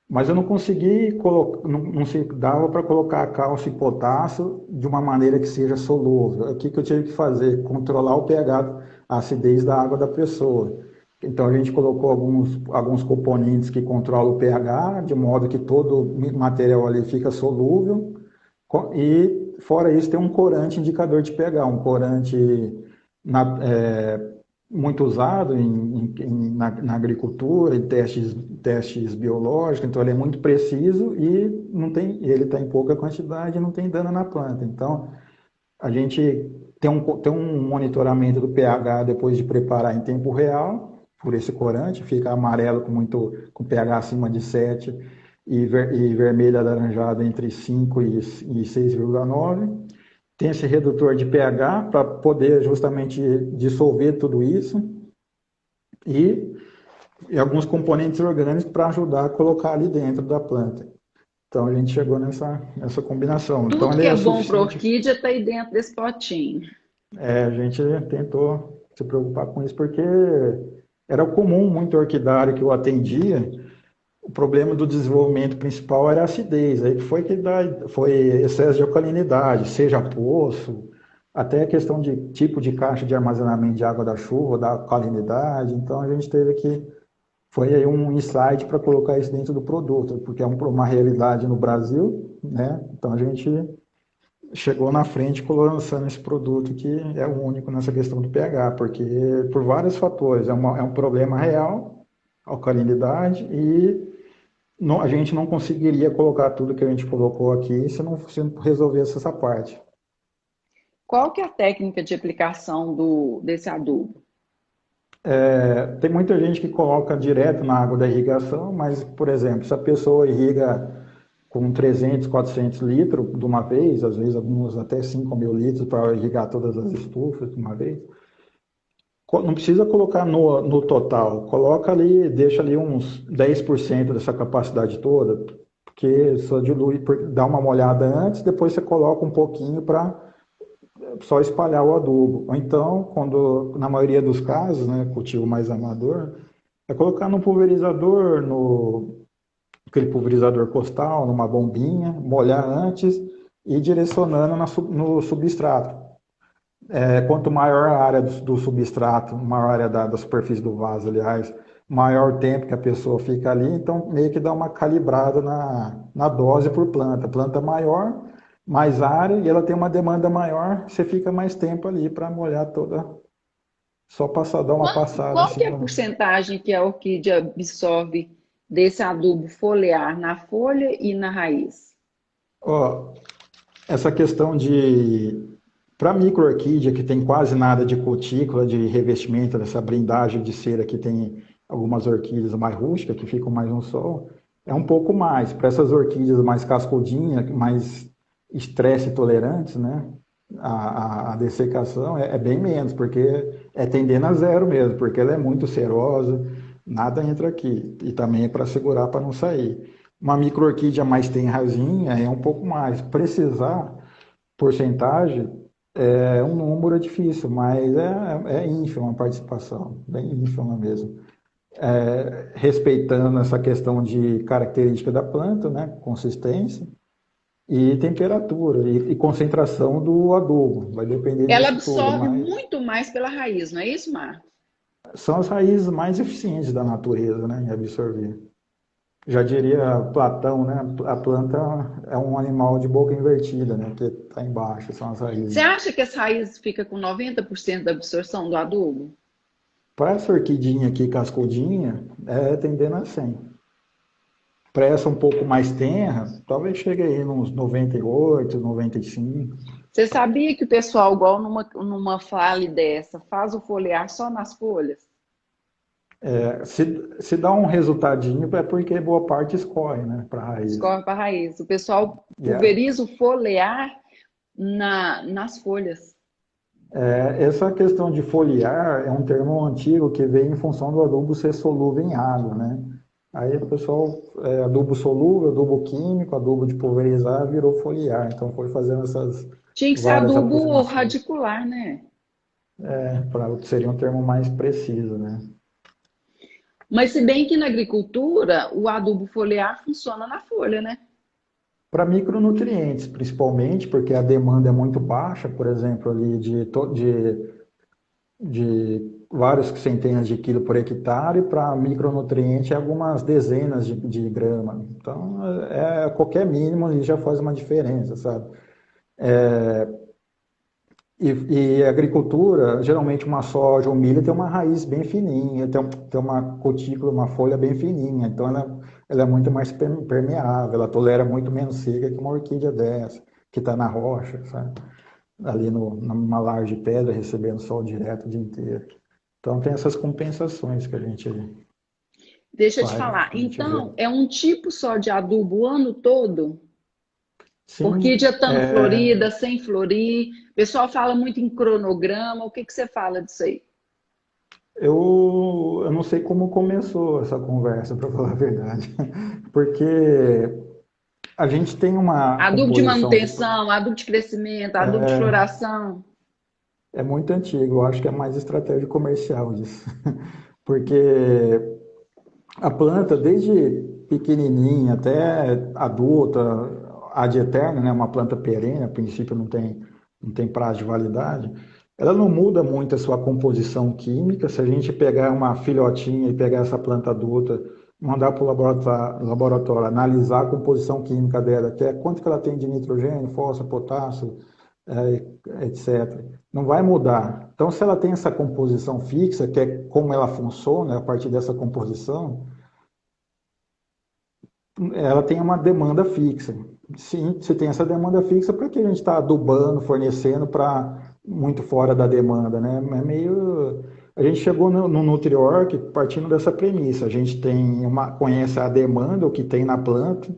Mas eu não consegui colocar, não se dava para colocar cálcio e potássio de uma maneira que seja solúvel. O que eu tive que fazer? Controlar o pH, a acidez da água da pessoa. Então a gente colocou alguns componentes que controlam o pH, de modo que todo material ali fica solúvel. E fora isso tem um corante indicador de pH, um corante muito usado na agricultura, em testes biológicos, então ele é muito preciso e ele está em pouca quantidade e não tem dano na planta. Então a gente tem um monitoramento do pH depois de preparar em tempo real, por esse corante, fica amarelo com pH acima de 7 e vermelho alaranjado entre 5 e 6,9. Tem esse redutor de pH para poder justamente dissolver tudo isso e alguns componentes orgânicos para ajudar a colocar ali dentro da planta. Então a gente chegou nessa combinação. Então Tudo ele que é é bom para suficiente. orquídea está aí dentro desse potinho. A gente tentou se preocupar com isso porque era comum, muito orquidário que eu atendia, o problema do desenvolvimento principal era a acidez, aí foi excesso de alcalinidade, seja poço, até a questão de tipo de caixa de armazenamento de água da chuva, da alcalinidade, então a gente foi aí um insight para colocar isso dentro do produto, porque é uma realidade no Brasil, né? Então a gente chegou na frente lançando esse produto que é o único nessa questão do pH, porque por vários fatores, é um problema real, alcalinidade, e a gente não conseguiria colocar tudo que a gente colocou aqui se não resolvesse essa parte. Qual que é a técnica de aplicação desse adubo? Tem muita gente que coloca direto na água da irrigação, mas, por exemplo, se a pessoa irriga com 300, 400 litros de uma vez, às vezes alguns até 5.000 litros para irrigar todas as estufas de uma vez, não precisa colocar no total, coloca ali, deixa ali uns 10% dessa capacidade toda, porque só dilui, dá uma molhada antes, depois você coloca um pouquinho para só espalhar o adubo. Ou então, na maioria dos casos, né, cultivo mais amador, é colocar no pulverizador, aquele pulverizador costal, numa bombinha, molhar antes e ir direcionando no substrato. Quanto maior a área do substrato, maior a área da superfície do vaso, aliás, maior o tempo que a pessoa fica ali, então meio que dá uma calibrada na dose por planta. Planta maior, mais área, e ela tem uma demanda maior, você fica mais tempo ali para molhar toda, só dar uma passada Qual assim. que é a porcentagem que a orquídea absorve desse adubo foliar na folha e na raiz? Ó, essa questão para micro-orquídea, que tem quase nada de cutícula, de revestimento, dessa blindagem de cera que tem algumas orquídeas mais rústicas, que ficam mais no sol, é um pouco mais. Para essas orquídeas mais cascudinhas, mais estresse tolerantes, né? A dessecação é bem menos, porque é tendendo a zero mesmo, porque ela é muito cerosa, nada entra aqui. E também é para segurar para não sair. Uma micro-orquídea mais tenrazinha é um pouco mais. Precisar, porcentagem, um número difícil, mas é ínfima a participação, bem ínfima mesmo. Respeitando essa questão de característica da planta, né, consistência e temperatura e concentração do adubo, vai depender Ela disso tudo, absorve mas muito mais pela raiz, não é isso, Marcos? são as raízes mais eficientes da natureza, né, em absorver. Já diria Platão, né, a planta é um animal de boca invertida, né, que está embaixo, são as Você raízes. acha que as raízes ficam com 90% da absorção do adubo? Para essa orquidinha aqui, cascudinha, tendendo a 100. Para essa um pouco mais tenra, talvez chegue aí nos 98, 95. Você sabia que o pessoal, igual numa fale dessa, faz o foliar só nas folhas? Se dá um resultadinho, é porque boa parte escorre, né, para a raiz. Escorre para a raiz. O pessoal Yeah. pulveriza o foliar nas folhas. Essa questão de foliar é um termo antigo que veio em função do adubo ser solúvel em água, né? Aí o pessoal, adubo solúvel, adubo químico, adubo de pulverizar, virou foliar. Então foi fazendo essas Tinha que ser várias adubo aproximações. radicular, né? Seria um termo mais preciso, né? Mas se bem que na agricultura, o adubo foliar funciona na folha, né? Para micronutrientes, principalmente, porque a demanda é muito baixa, por exemplo, ali de vários centenas de quilos por hectare, para micronutriente é algumas dezenas de grama. Então, qualquer mínimo ali já faz uma diferença, sabe? E a agricultura, geralmente uma soja ou milho tem uma raiz bem fininha, tem uma cutícula, uma folha bem fininha, então ela é muito mais permeável, ela tolera muito menos seca que uma orquídea dessa, que está na rocha, sabe? Ali numa laje de pedra, recebendo sol direto o dia inteiro. Então tem essas compensações que a gente Deixa eu te faz, falar. que a gente vê. Então, é um tipo só de adubo o ano todo? Sim, Orquídea estando florida, sem florir. O pessoal fala muito em cronograma. O que que você fala disso aí? eu não sei como começou essa conversa, para falar a verdade, porque a gente tem uma Adubo de composição de. manutenção, adubo de crescimento, adubo de floração. É muito antigo, eu acho que é mais estratégia comercial disso. Porque a planta, desde pequenininha até adulta, ad eterna, né, uma planta perene, a princípio não tem prazo de validade, ela não muda muito a sua composição química. Se a gente pegar uma filhotinha e pegar essa planta adulta, mandar para o laboratório, analisar a composição química dela, que é quanto que ela tem de nitrogênio, fósforo, potássio, etc. Não vai mudar. Então, se ela tem essa composição fixa, que é como ela funciona a partir dessa composição, ela tem uma demanda fixa. Sim, se tem essa demanda fixa, para que a gente está adubando, fornecendo para muito fora da demanda, né? É meio. A gente chegou no Nutriorg partindo dessa premissa. A gente conhece a demanda, o que tem na planta,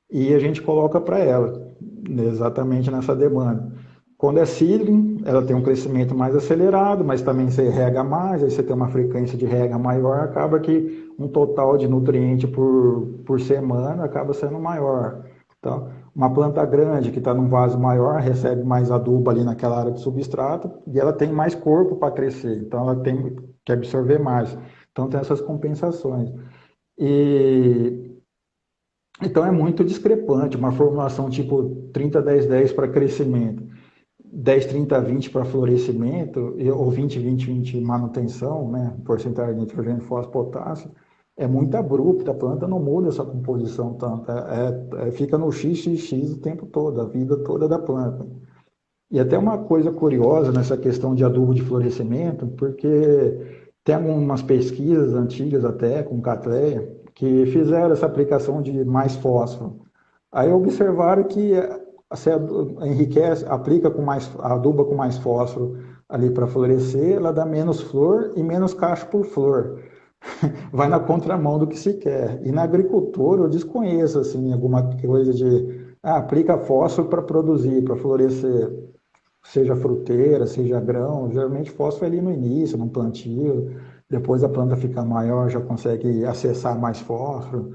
e a gente coloca para ela, exatamente nessa demanda. Quando é seedling, ela tem um crescimento mais acelerado, mas também você rega mais, aí você tem uma frequência de rega maior, acaba que um total de nutriente por semana acaba sendo maior. Então, uma planta grande que está num vaso maior recebe mais adubo ali naquela área de substrato e ela tem mais corpo para crescer, então ela tem que absorver mais. Então tem essas compensações. E então é muito discrepante, uma formulação tipo 30-10-10 para crescimento, 10-30-20 para florescimento, ou 20-20-20 manutenção, né? Porcentagem de nitrogênio, fósforo, potássio, é muito abrupta, a planta não muda essa composição tanto, fica no XXX o tempo todo, a vida toda da planta. E até uma coisa curiosa nessa questão de adubo de florescimento, porque tem algumas pesquisas antigas até com Catleya que fizeram essa aplicação de mais fósforo. Aí observaram que se enriquece, aplica com mais, aduba com mais fósforo ali para florescer, ela dá menos flor e menos cacho por flor. Vai na contramão do que se quer. E na agricultura eu desconheço assim alguma coisa de aplica fósforo para produzir, para florescer, seja fruteira, seja grão. Geralmente fósforo é ali no início, no plantio. Depois a planta fica maior, já consegue acessar mais fósforo.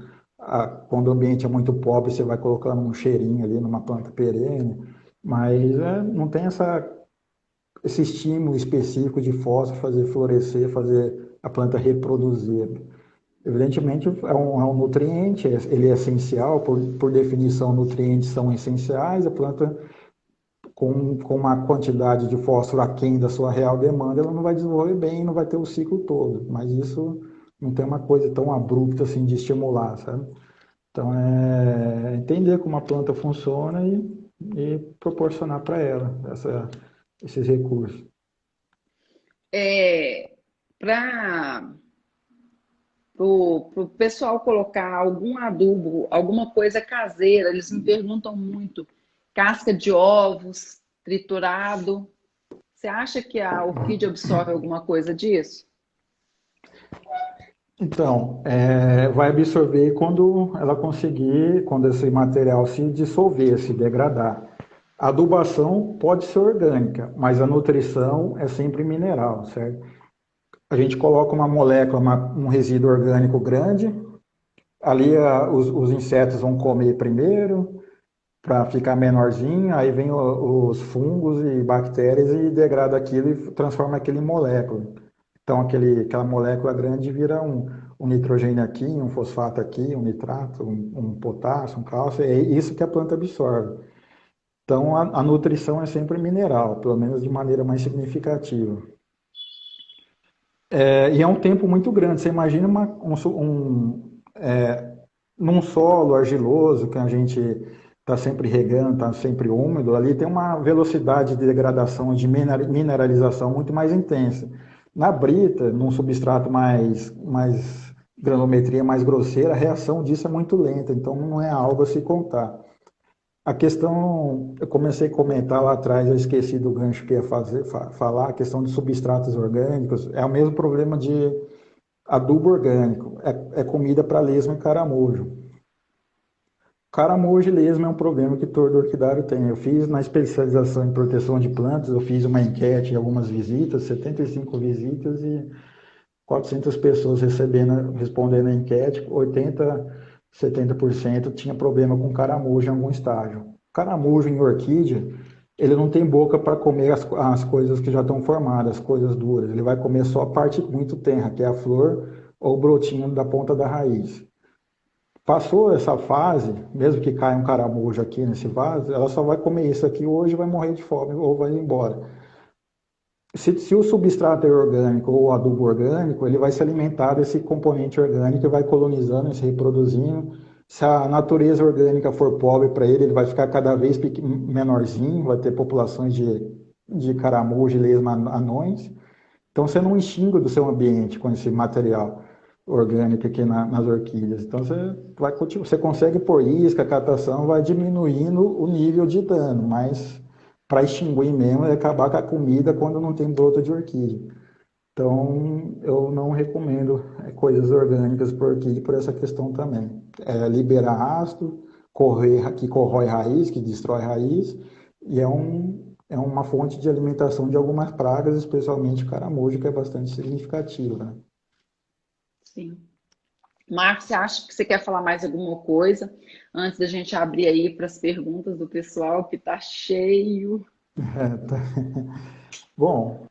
Quando o ambiente é muito pobre, você vai colocando um cheirinho ali numa planta perene. Mas não tem esse estímulo específico de fósforo fazer florescer, fazer a planta reproduzir. Evidentemente, é um nutriente, ele é essencial, por definição, nutrientes são essenciais. A planta, com uma quantidade de fósforo aquém da sua real demanda, ela não vai desenvolver bem, não vai ter o ciclo todo. Mas isso não tem uma coisa tão abrupta assim de estimular, sabe? Então, é entender como a planta funciona e proporcionar para ela esses recursos. Para o pessoal colocar algum adubo, alguma coisa caseira, eles me perguntam muito. Casca de ovos, triturado. Você acha que a orquídea absorve alguma coisa disso? Então, vai absorver quando ela conseguir, quando esse material se dissolver, se degradar. A adubação pode ser orgânica, mas a nutrição é sempre mineral, certo? A gente coloca uma molécula, um resíduo orgânico grande, ali os insetos vão comer primeiro, para ficar menorzinho, aí vem os fungos e bactérias e degrada aquilo e transforma aquilo em molécula. Então aquela molécula grande vira um nitrogênio aqui, um fosfato aqui, um nitrato, um potássio, um cálcio, é isso que a planta absorve. Então a nutrição é sempre mineral, pelo menos de maneira mais significativa. E é um tempo muito grande. Você imagina num solo argiloso que a gente está sempre regando, está sempre úmido, ali tem uma velocidade de degradação, de mineralização muito mais intensa. Na brita, num substrato mais granometria mais grosseira, a reação disso é muito lenta, então não é algo a se contar. A questão, eu comecei a comentar lá atrás, eu esqueci do gancho que ia falar, a questão de substratos orgânicos, é o mesmo problema de adubo orgânico, é comida para lesma e caramujo. Caramujo e lesma é um problema que todo orquidário tem. Eu fiz na especialização em proteção de plantas, eu fiz uma enquete em algumas visitas, 75 visitas e 400 pessoas respondendo a enquete, 70% tinha problema com caramujo em algum estágio. Caramujo em orquídea, ele não tem boca para comer as coisas que já estão formadas, as coisas duras. Ele vai comer só a parte muito tenra, que é a flor ou o brotinho da ponta da raiz. Passou essa fase, mesmo que caia um caramujo aqui nesse vaso, ela só vai comer isso aqui hoje, vai morrer de fome ou vai embora. Se o substrato é orgânico ou adubo orgânico, ele vai se alimentar desse componente orgânico e vai colonizando e se reproduzindo. Se a natureza orgânica for pobre para ele, ele vai ficar cada vez menorzinho, vai ter populações de caramujo e lesma anões. Então você não extingue do seu ambiente com esse material orgânico aqui nas orquídeas. Então você consegue pôr isca, a catação vai diminuindo o nível de dano, mas para extinguir mesmo é acabar com a comida quando não tem broto de orquídea. Então eu não recomendo coisas orgânicas por orquídea por essa questão também. Liberar ácido, que corrói raiz, que destrói raiz, e é uma fonte de alimentação de algumas pragas, especialmente o caramujo, que é bastante significativa, né? Sim. Marcos, você acha que você quer falar mais alguma coisa antes da gente abrir aí para as perguntas do pessoal, que está cheio? Tá. Bom,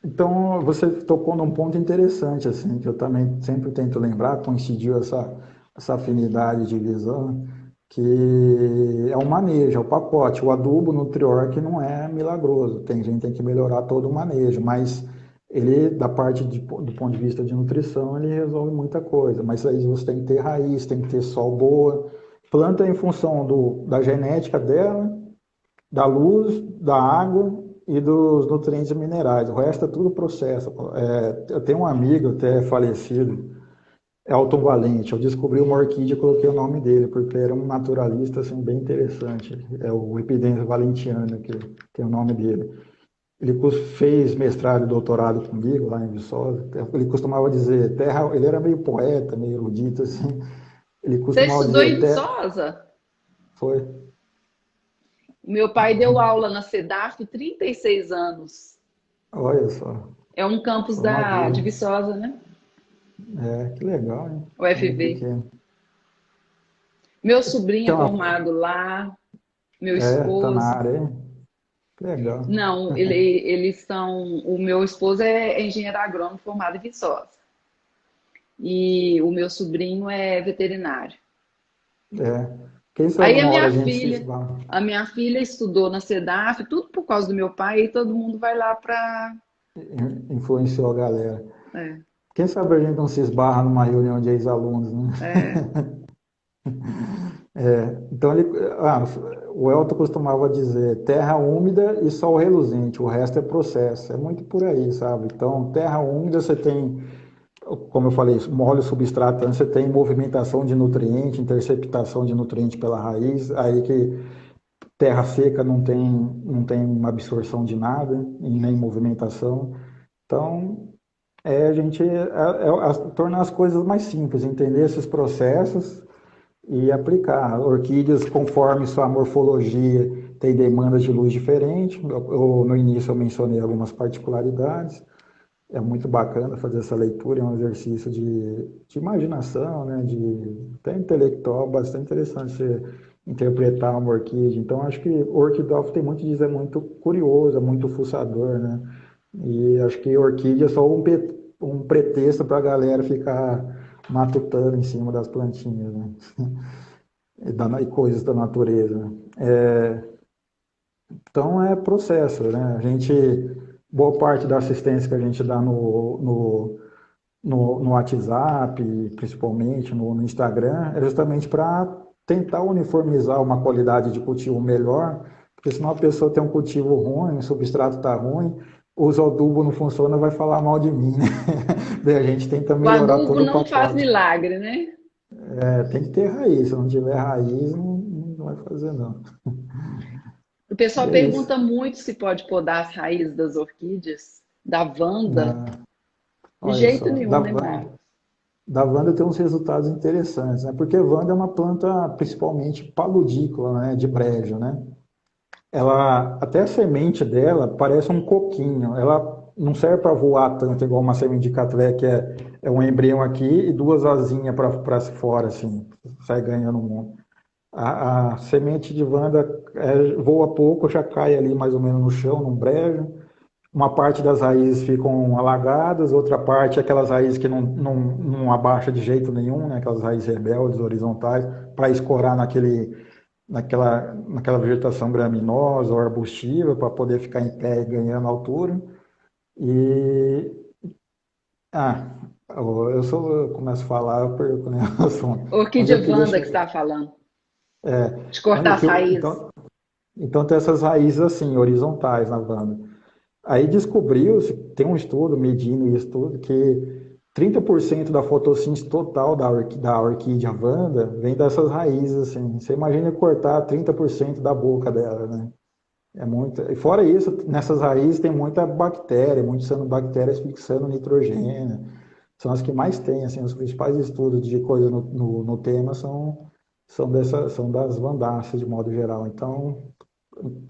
então você tocou num ponto interessante, assim, que eu também sempre tento lembrar, coincidiu essa afinidade de visão, que é o manejo, é o pacote. O adubo Nutriorg não é milagroso, tem gente que tem que melhorar todo o manejo, mas ele, da parte do ponto de vista de nutrição, ele resolve muita coisa. Mas aí você tem que ter raiz, tem que ter sol boa. Planta em função da genética dela, da luz, da água e dos nutrientes minerais. O resto é tudo processo. Eu tenho um amigo até falecido, Elton Valente. Eu descobri uma orquídea e coloquei o nome dele, porque era um naturalista assim, bem interessante. É o Epidêncio Valentiano, que é o nome dele. Ele fez mestrado e doutorado comigo lá em Viçosa. Ele costumava dizer, ele era meio poeta, meio erudito, assim. Ele Você costumava estudou em dizer, Viçosa? foi. Meu pai deu aula na CEDAF 36 anos. Olha só, É um campus de formador. Viçosa, né? Que legal, hein? O Mundo FV. pequeno. Meu sobrinho Tem é uma, formado lá, meu tá na esposo. área, hein? Que legal. Não, eles são. O meu esposo é engenheiro agrônomo formado em Viçosa. E o meu sobrinho é veterinário. É. Quem sabe Aí uma hora a gente se esbarra. a minha filha estudou na CEDAF, tudo por causa do meu pai, e todo mundo vai lá para. Influenciou a galera. É, Quem sabe a gente não se esbarra numa reunião de ex-alunos, né? é, Então o Elton costumava dizer terra úmida e sol reluzente, o resto é processo. É muito por aí, sabe? Então, terra úmida você tem, como eu falei, molho substrato, você tem movimentação de nutriente, interceptação de nutriente pela raiz, aí que terra seca não tem uma absorção de nada e nem movimentação. Então, a gente tornar as coisas mais simples, entender esses processos e aplicar. Orquídeas, conforme sua morfologia, tem demandas de luz diferentes. No início eu mencionei algumas particularidades. É muito bacana fazer essa leitura, é um exercício de imaginação, né? Até intelectual, bastante interessante você interpretar uma orquídea. Então, acho que o orquidófilo tem muito disso, é muito curioso, é muito fuçador, né? E acho que orquídea é só um pretexto para a galera ficar matutando em cima das plantinhas, né? E coisas da natureza. Então é processo, né? A gente boa parte da assistência que a gente dá no WhatsApp, principalmente no Instagram, é justamente para tentar uniformizar uma qualidade de cultivo melhor, porque senão a pessoa tem um cultivo ruim, o substrato está ruim, usa o adubo não funciona, vai falar mal de mim, né? Daí a gente tenta O melhorar adubo todo o não faz pacote. milagre, né? É, tem que ter raiz, se não tiver raiz, não vai fazer não. O E pessoal é isso. pergunta muito se pode podar as raízes das orquídeas, da Wanda. Na, De olha jeito só, nenhum, né, Mar? da Wanda tem uns resultados interessantes, né? Porque Wanda é uma planta principalmente paludícola, né? De brejo, né? Ela, até a semente dela parece um coquinho. Ela não serve para voar tanto, igual uma semente de catlé, que é um embrião aqui e duas asinhas para fora, assim, sai ganhando o mundo. A semente de Wanda voa pouco, já cai ali mais ou menos no chão, num brejo. Uma parte das raízes ficam alagadas, outra parte é aquelas raízes que não abaixa de jeito nenhum, né? Aquelas raízes rebeldes, horizontais, para escorar naquela vegetação graminosa ou arbustiva, para poder ficar em pé e ganhando altura. E, ah, eu começo a falar, eu perco, né, o assunto. Onde Orquídea eu queria Wanda que você chegar? está falando. É, De cortar onde as que raízes. então tem essas raízes assim, horizontais na Wanda. Aí descobriu-se, tem um estudo medindo isso tudo, que 30% da fotossíntese total da orquídea Wanda vem dessas raízes, assim. Você imagina cortar 30% da boca dela, né? É muito. E fora isso, nessas raízes tem muita bactéria, muitas cianobactérias fixando nitrogênio. São as que mais tem, assim, os principais estudos de coisa no tema são das vandáceas de modo geral. Então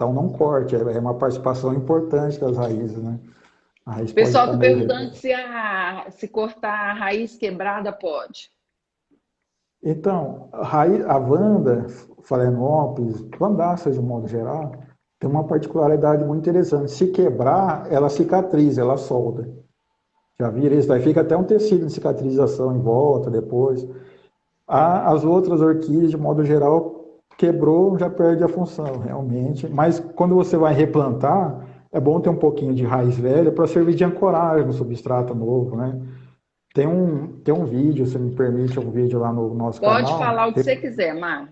não corte, é uma participação importante das raízes, né? A raiz O pode pessoal estar está meio perguntando rebelde. se cortar a raiz quebrada pode. Então, a Wanda, Phalaenopsis, Vandáceas de modo geral, tem uma particularidade muito interessante. Se quebrar, ela cicatriza, ela solda. Já viram isso? Daí fica até um tecido de cicatrização em volta depois. As outras orquídeas, de modo geral, quebrou, já perde a função, realmente. Mas quando você vai replantar, é bom ter um pouquinho de raiz velha para servir de ancoragem no substrato novo, né? Tem um vídeo, se me permite, um vídeo lá no nosso Pode falar canal, o que você quiser, Mar.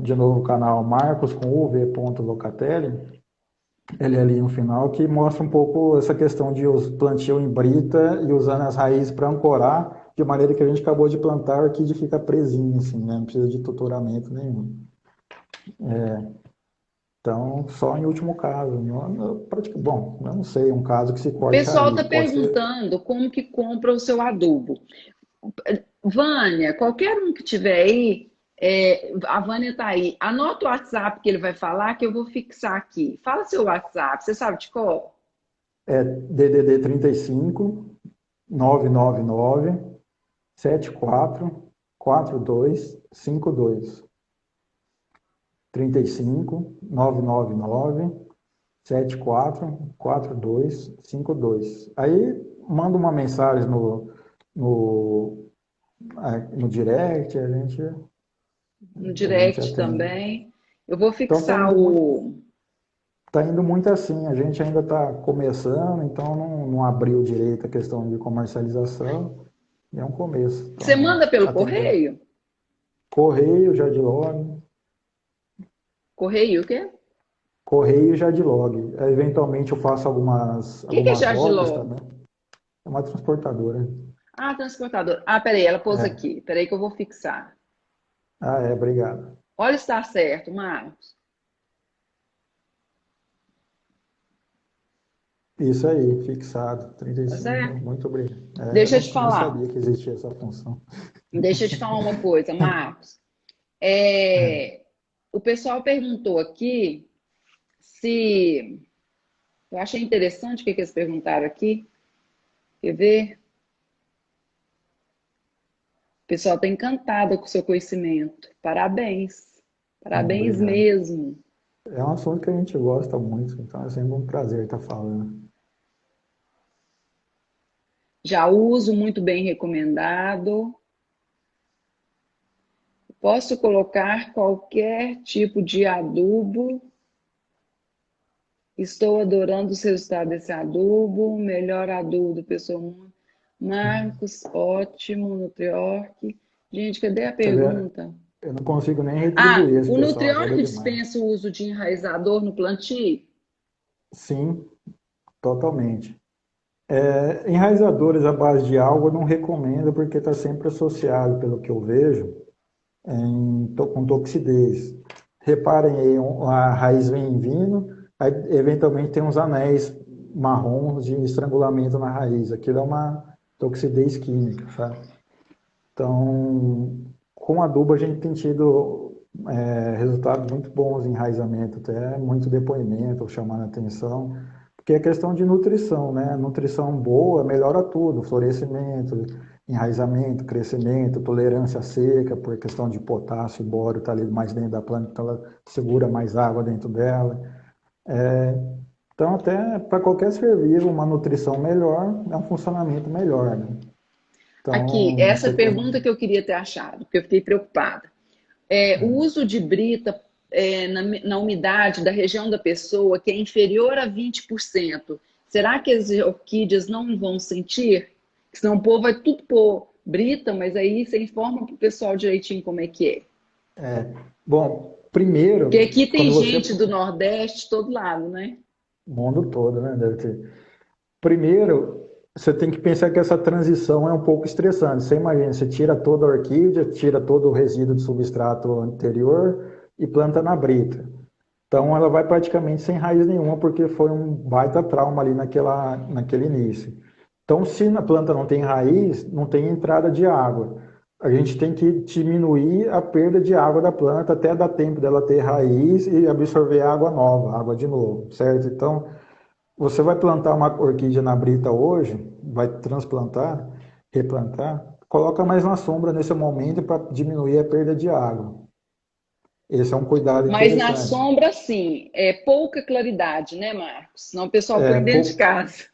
de novo o canal Marcos com uv.locatelli, ele ali no final, que mostra um pouco essa questão de os plantio em brita e usando as raízes para ancorar, de maneira que a gente acabou de plantar, a orquídea fica presinha, assim, né? Não precisa de tutoramento nenhum. Então, só em último caso. Bom, eu não sei, um caso que se O corte pessoal raiz. está Pode ser. perguntando como que compra o seu adubo. Vânia, qualquer um que tiver aí, a Vânia está aí. Anota o WhatsApp que ele vai falar, que eu vou fixar aqui. Fala seu WhatsApp, você sabe de qual? É DDD 35 999 74 4252. 35 999 74 4252. Aí manda uma mensagem no, no direct, No a gente direct atende. também. Eu vou Então fixar o. tá indo muito assim, a gente ainda está começando, então não abriu direito a questão de comercialização, e é um começo. Você Então, manda pelo atender correio? correio, Jadlog, Correio o quê? correio e Jadlog. Eventualmente eu faço O que que é algumas lojas Jardiló? também. É uma transportadora. Ah, transportador. Ah, peraí, ela pôs É. aqui. Peraí que eu vou fixar. Obrigado. Olha se está certo, Marcos. Isso aí, fixado, Tá 35, certo? muito obrigado. Deixa eu te Eu nem falar. sabia que existia essa função. Deixa eu te falar uma coisa, Marcos. É, o pessoal perguntou aqui se. Eu achei interessante o que eles perguntaram aqui. Quer ver? O pessoal está encantado com o seu conhecimento. Parabéns. Parabéns Obrigado. mesmo. É um assunto que a gente gosta muito, então é sempre um prazer estar falando. Já uso, muito bem recomendado. Posso colocar qualquer tipo de adubo Estou adorando os resultados desse adubo, melhor adubo do Pessoa Mundo. Marcos, ótimo, Nutriorg. Gente, cadê a Você vê, pergunta? eu não consigo nem Ah, retribuir esse o pessoal, ajuda Nutriorg demais. dispensa o uso de enraizador no plantio? Sim, totalmente. Enraizadores à base de algo eu não recomendo porque está sempre associado, pelo que eu vejo, com toxidez. Reparem aí, a raiz vem vindo, aí eventualmente tem uns anéis marrons de estrangulamento na raiz. Aquilo é uma toxidez química, sabe? Então, com adubo a gente tem tido resultados muito bons em enraizamento, até muito depoimento chamando a atenção, porque é questão de nutrição, né? Nutrição boa melhora tudo, florescimento, enraizamento, crescimento, tolerância à seca, por questão de potássio, boro, está ali mais dentro da planta, então ela segura mais água dentro dela. Então, até para qualquer ser vivo, uma nutrição melhor é um funcionamento melhor, né? Aqui, Então, essa você tem. pergunta que eu queria ter achado, porque eu fiquei preocupada. O uso de brita na umidade da região da pessoa que é inferior a 20%, será que as orquídeas não vão sentir? Senão o povo vai tudo pôr brita, mas aí você informa para o pessoal direitinho como é que é. Bom, Porque primeiro, aqui tem quando você. gente do Nordeste, todo lado, né? O mundo todo, né? Deve ter. Primeiro, você tem que pensar que essa transição é um pouco estressante. Você imagina, você tira toda a orquídea, tira todo o resíduo de substrato anterior e planta na brita. Então, ela vai praticamente sem raiz nenhuma, porque foi um baita trauma ali naquele início. Então, se na planta não tem raiz, não tem entrada de água. A gente tem que diminuir a perda de água da planta até dar tempo dela ter raiz e absorver água nova, água de novo, certo? Então, você vai plantar uma orquídea na brita hoje, vai transplantar, replantar, coloca mais na sombra nesse momento para diminuir a perda de água. Esse é um cuidado Mas na interessante. sombra, sim, é pouca claridade, né, Marcos? Senão o pessoal põe É, dentro de casa.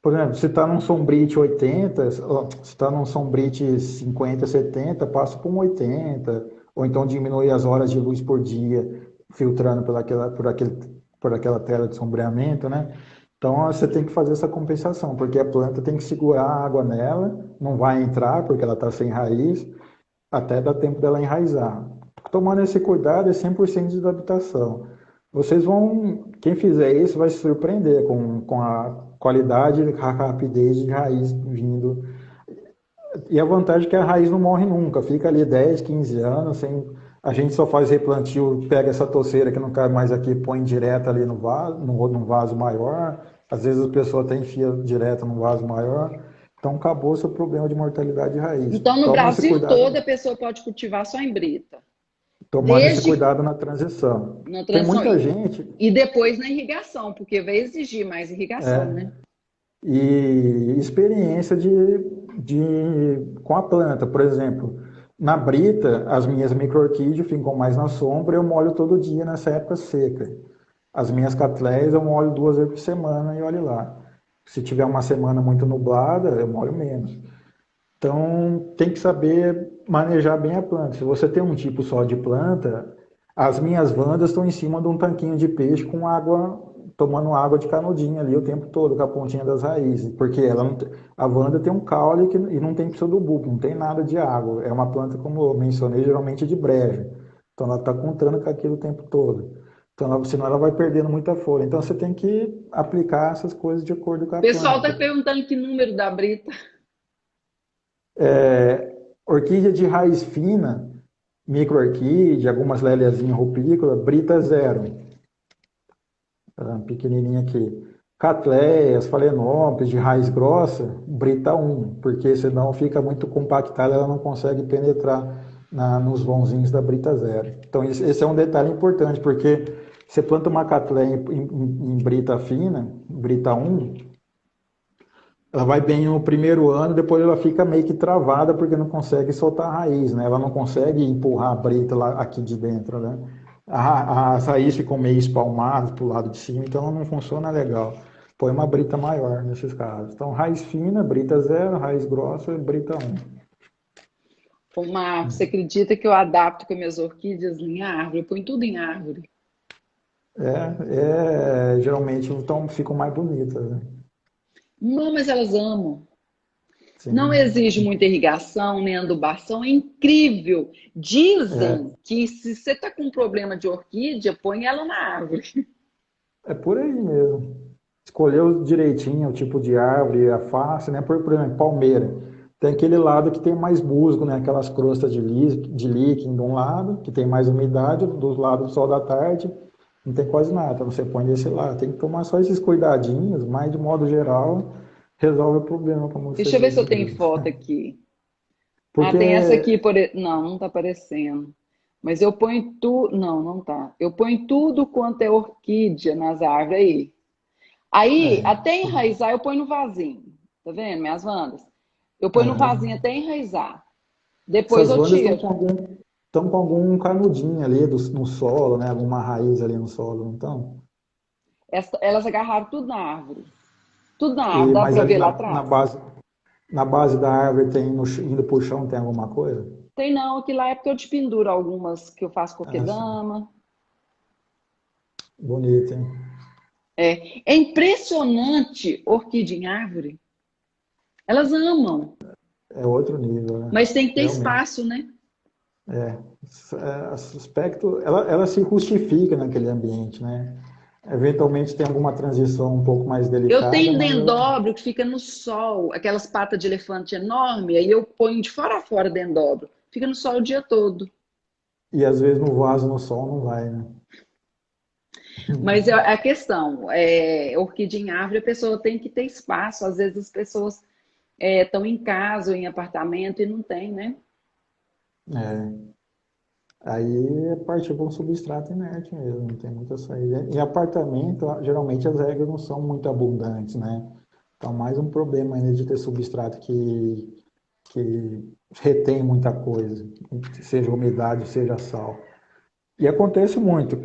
por exemplo, se está num Sombrite 80, ó, se está num Sombrite 50, 70, passa para um 80, ou então diminui as horas de luz por dia, filtrando por aquela tela de sombreamento, né? Então você tem que fazer essa compensação, porque a planta tem que segurar a água nela, não vai entrar porque ela está sem raiz, até dar tempo dela enraizar. Tomando esse cuidado é 100% de adaptação. Vocês vão, quem fizer isso vai se surpreender com a qualidade e a rapidez de raiz vindo. E a vantagem é que a raiz não morre nunca, fica ali 10, 15 anos, sem, a gente só faz replantio, pega essa toceira que não cabe mais aqui, põe direto ali no vaso, num vaso maior. Às vezes a pessoa até enfia direto num vaso maior. Então acabou o seu problema de mortalidade de raiz. Então, no Toma esse Brasil todo, cuidado. a pessoa pode cultivar só em brita. Tomando esse Desde cuidado na transição. na Tem transição muita gente e depois na irrigação, porque vai exigir mais irrigação, né? e experiência com a planta, por exemplo. Na brita, as minhas micro-orquídeas ficam mais na sombra, eu molho todo dia nessa época seca. As minhas catleias eu molho 2 vezes por semana e olhe lá. Se tiver uma semana muito nublada, eu molho menos. Então, tem que saber manejar bem a planta. Se você tem um tipo só de planta, as minhas vandas estão em cima de um tanquinho de peixe com água, tomando água de canudinho ali o tempo todo, com a pontinha das raízes, porque ela não, a vanda tem um caule e não tem pseudobulbo, não tem nada de água. É uma planta, como eu mencionei, geralmente de breja. Então, ela está contando com aquilo o tempo todo. Então, senão ela vai perdendo muita folha. Então, você tem que aplicar essas coisas de acordo com O a pessoal planta. está perguntando que número da brita. Orquídea de raiz fina, micro-orquídea, algumas leliazinhas rupícolas, brita zero, tá? Pequenininha aqui. Catleias, phalaenopsis de raiz grossa, brita um, porque senão fica muito compactada, ela não consegue penetrar nos vãozinhos da brita zero. Então esse é um detalhe importante, porque você planta uma catleia em brita fina, brita um, ela vai bem no primeiro ano, depois ela fica meio que travada porque não consegue soltar a raiz, né? Ela não consegue empurrar a brita lá aqui de dentro, né? As raízes ficam meio espalmadas para o lado de cima, então ela não funciona legal. Põe uma brita maior nesses casos. Então, raiz fina, brita zero, raiz grossa, brita um. Ô, Marcos, você acredita que eu adapto com minhas orquídeas em árvore? Eu ponho tudo em árvore. Geralmente então ficam mais bonitas, né? Não, mas elas amam. Não Sim. exige muita irrigação nem adubação, é incrível. É, Dizem que se você está com um problema de orquídea, põe ela na árvore. é por aí mesmo. Escolheu direitinho o tipo de árvore, a face, né? Por exemplo, palmeira. Tem aquele lado que tem mais musgo, né? Aquelas crostas de líquen de um lado, que tem mais umidade, do lado do sol da tarde, não tem quase nada. Então você põe desse lado. Tem que tomar só esses cuidadinhos, mas de modo geral, resolve o problema, como você Deixa eu ver se disse eu tenho mesmo. foto aqui. Ah, Porque tem essa aqui, não, não tá aparecendo. Mas eu ponho tudo. Não, não tá. Eu ponho tudo quanto é orquídea nas árvores aí. Aí, é, até enraizar, eu ponho no vasinho. Tá vendo? Minhas vandas. Eu ponho no aham. vasinho até enraizar. Depois Essas eu bandas tiro. estão com algum canudinho ali no solo, né? Alguma raiz ali no solo, então. Elas agarraram tudo na árvore. Tudo na árvore. E, Dá mas pra ali ver lá atrás? na base da árvore tem, indo pro chão, tem alguma coisa? Tem não, aqui lá é porque eu te penduro algumas que eu faço Ah, sim. coquedama. Bonito, hein? É impressionante orquídea em árvore. Elas amam, É outro nível, né? mas tem que ter Realmente. espaço, né? Suspecto, ela se justifica naquele ambiente, né? Eventualmente tem alguma transição um pouco mais Eu delicada, tenho mas dendróbio que fica no sol, aquelas patas de elefante enorme, aí eu ponho de fora a fora dendróbio. Fica no sol o dia todo. e às vezes no vaso, no sol, não vai, né? Mas é a questão, orquídea em árvore, a pessoa tem que ter espaço. Às vezes as pessoas estão em casa ou em apartamento e não tem, né? É. Aí é partir para um substrato inerte mesmo, não tem muita saída. Em apartamento, geralmente as regras não são muito abundantes, né? Então, mais um problema ainda de ter substrato que retém muita coisa, seja umidade, seja sal. E acontece muito.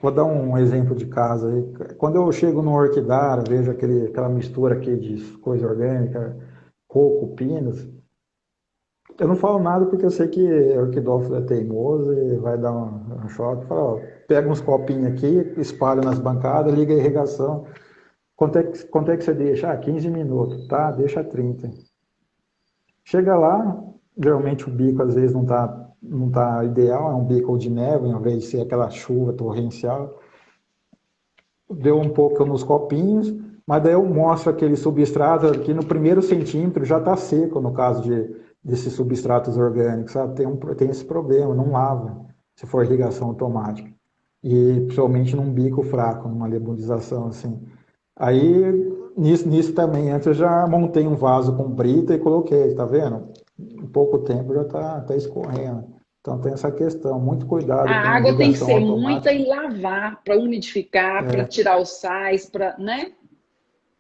Vou dar um exemplo de casa aí. Quando eu chego no orquidário, vejo aquela mistura aqui de coisa orgânica, coco, pinos, eu não falo nada porque eu sei que o orquidófilo é teimoso e vai dar um choque. Fala, ó, pega uns copinhos aqui, espalha nas bancadas, liga a irrigação. Quanto é que você deixa? Ah, 15 minutos. Tá, deixa 30. Chega lá, geralmente o bico às vezes não tá ideal, é um bico de neve, ao invés de ser aquela chuva torrencial. Deu um pouco nos copinhos, mas daí eu mostro aquele substrato que no primeiro centímetro já está seco, no caso desses substratos orgânicos, sabe? Tem esse problema, não lava, se for irrigação automática. E principalmente num bico fraco, numa lebulização assim. Aí, nisso também, antes eu já montei um vaso com brita e coloquei, tá vendo? Em pouco tempo já tá escorrendo. Então tem essa questão, muito A cuidado com água tem que irrigação ser muita automática. e lavar para umidificar, para tirar os sais, para, né?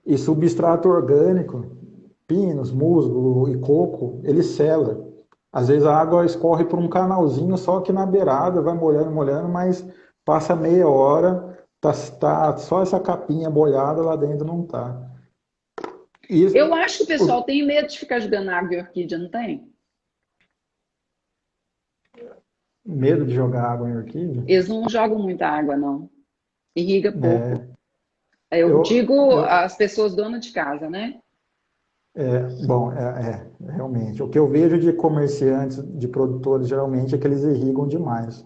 E substrato orgânico, pinos, musgo e coco, ele sela. Às vezes a água escorre por um canalzinho só aqui na beirada, vai molhando, molhando, mas passa meia hora, tá só essa capinha molhada lá dentro não tá. E Eu acho que o o pessoal tem medo de ficar jogando água em orquídea, não tem? medo de jogar água em orquídea, Eles não jogam muita água, não. Irriga pouco. é, Eu eu, digo eu, as pessoas donas de casa, né? bom, realmente. O que eu vejo de comerciantes, de produtores, geralmente é que eles irrigam demais.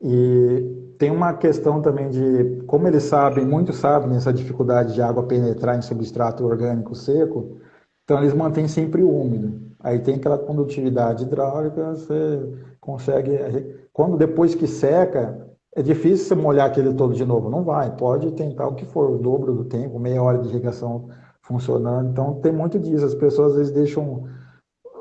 E tem uma questão também de, como eles sabem, muitos sabem essa dificuldade de água penetrar em substrato orgânico seco, então eles mantêm sempre úmido. Aí tem aquela condutividade hidráulica, você consegue, quando depois que seca, é difícil você molhar aquele todo de novo, não vai, pode tentar o que for, o dobro do tempo, meia hora de irrigação funcionando. Então tem muito disso, as pessoas às vezes deixam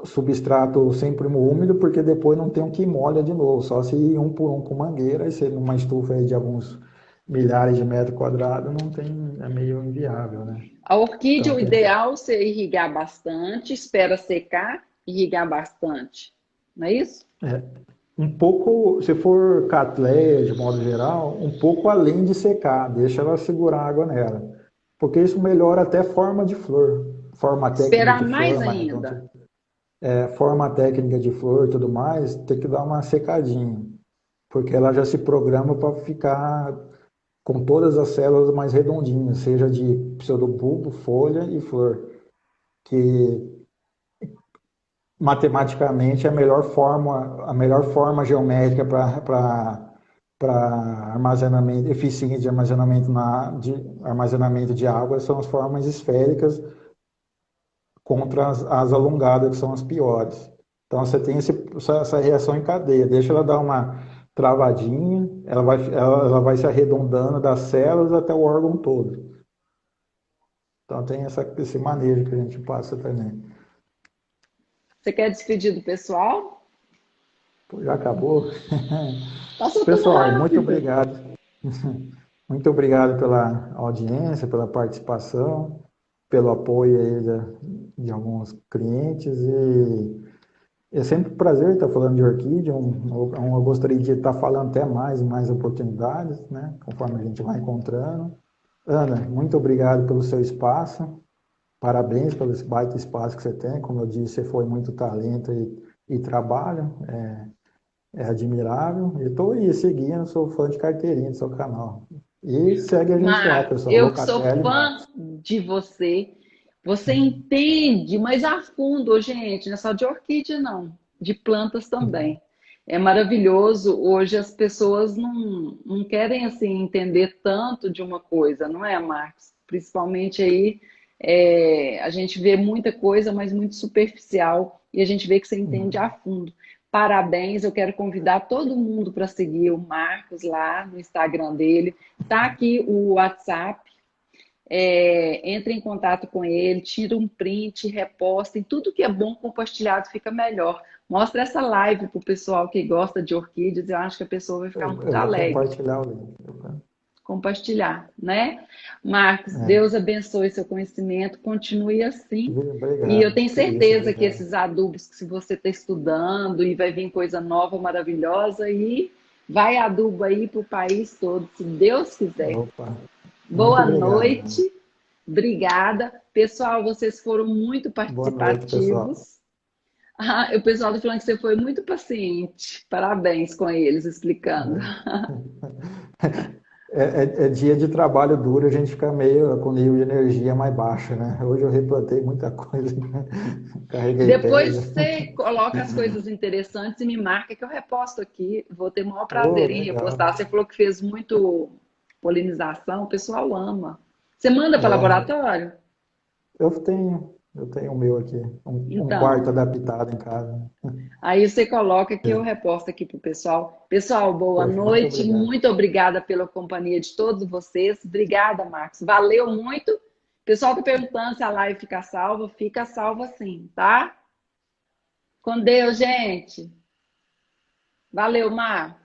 substrato sempre úmido, porque depois não tem um que molha de novo, só se ir um por um com mangueira, e se numa estufa aí de alguns milhares de metros quadrados, não tem, é meio inviável, né? A orquídea, Então o tem essa, ideal é irrigar bastante, espera secar, irrigar bastante. Não é isso? um pouco, se for catleia de modo geral, um pouco além de secar, deixa ela segurar água nela, porque isso melhora até forma de flor, forma técnica Esperar de mais flor, mas então, ainda. forma técnica de flor e tudo mais, tem que dar uma secadinha, porque ela já se programa para ficar com todas as células mais redondinhas, seja de pseudobulbo, folha e flor, que matematicamente é a melhor forma geométrica para armazenamento, eficiente de armazenamento de água são as formas esféricas contra as alongadas, que são as piores. Então você tem essa reação em cadeia, deixa ela dar uma travadinha, ela vai se arredondando das células até o órgão todo. Então tem esse manejo que a gente passa também. Você quer despedir do pessoal? Pô, já acabou? Passou tão Pessoal, muito rápido. obrigado. Muito obrigado pela audiência, pela participação, pelo apoio aí de alguns clientes e é sempre um prazer estar falando de orquídea. Eu gostaria de estar falando até mais e mais oportunidades, né? Conforme a gente vai encontrando. Ana, muito obrigado pelo seu espaço. Parabéns pelo esse baita espaço que você tem. Como eu disse, você foi muito talento e trabalho. É admirável. E estou aí seguindo, sou fã de carteirinha do seu canal. E segue a gente lá, Marcos, pessoal. eu que sou Locatelli fã Marcos. de você. Você entende, mas a fundo, gente, não é só de orquídea, não, de plantas também. É maravilhoso. Hoje as pessoas não querem assim entender tanto de uma coisa, não é, Marcos? Principalmente aí, a gente vê muita coisa, mas muito superficial, e a gente vê que você entende a fundo. Parabéns, eu quero convidar todo mundo para seguir o Marcos lá no Instagram dele. Tá aqui o WhatsApp. Entre em contato com ele, tira um print, reposta, e tudo que é bom compartilhado fica melhor. Mostra essa live para o pessoal que gosta de orquídeas, eu acho que a pessoa vai ficar muito Eu vou alegre. compartilhar o link. Compartilhar, né? Marcos, É, Deus abençoe seu conhecimento, continue assim. E eu obrigado. tenho Que isso, certeza que obrigado. esses adubos que se você está estudando e vai vir coisa nova, maravilhosa, e vai adubo aí para o país todo, se Deus quiser. Opa, muito Boa obrigado. noite, obrigada. Pessoal, vocês foram muito Boa noite, pessoal. participativos. O pessoal está falando que você foi muito paciente. Parabéns com eles explicando. É dia de trabalho duro, a gente fica meio com nível de energia mais baixo, né? Hoje eu replantei muita coisa, né? Carreguei Depois pedra. você coloca as coisas interessantes e me marca que eu reposto aqui. Vou ter o maior Oh, prazer em legal. repostar. Você falou que fez muito polinização, o pessoal ama. Você manda para É, laboratório? eu tenho o meu aqui, um quarto Então, adaptado em casa. aí você coloca que eu reposto aqui para o pessoal. Pessoal, boa Poxa, muito noite. obrigado. Muito obrigada pela companhia de todos vocês. Obrigada, Marcos. Valeu muito. Pessoal tá perguntando se a live fica salva sim, tá? Com Deus, gente. Valeu, Marcos.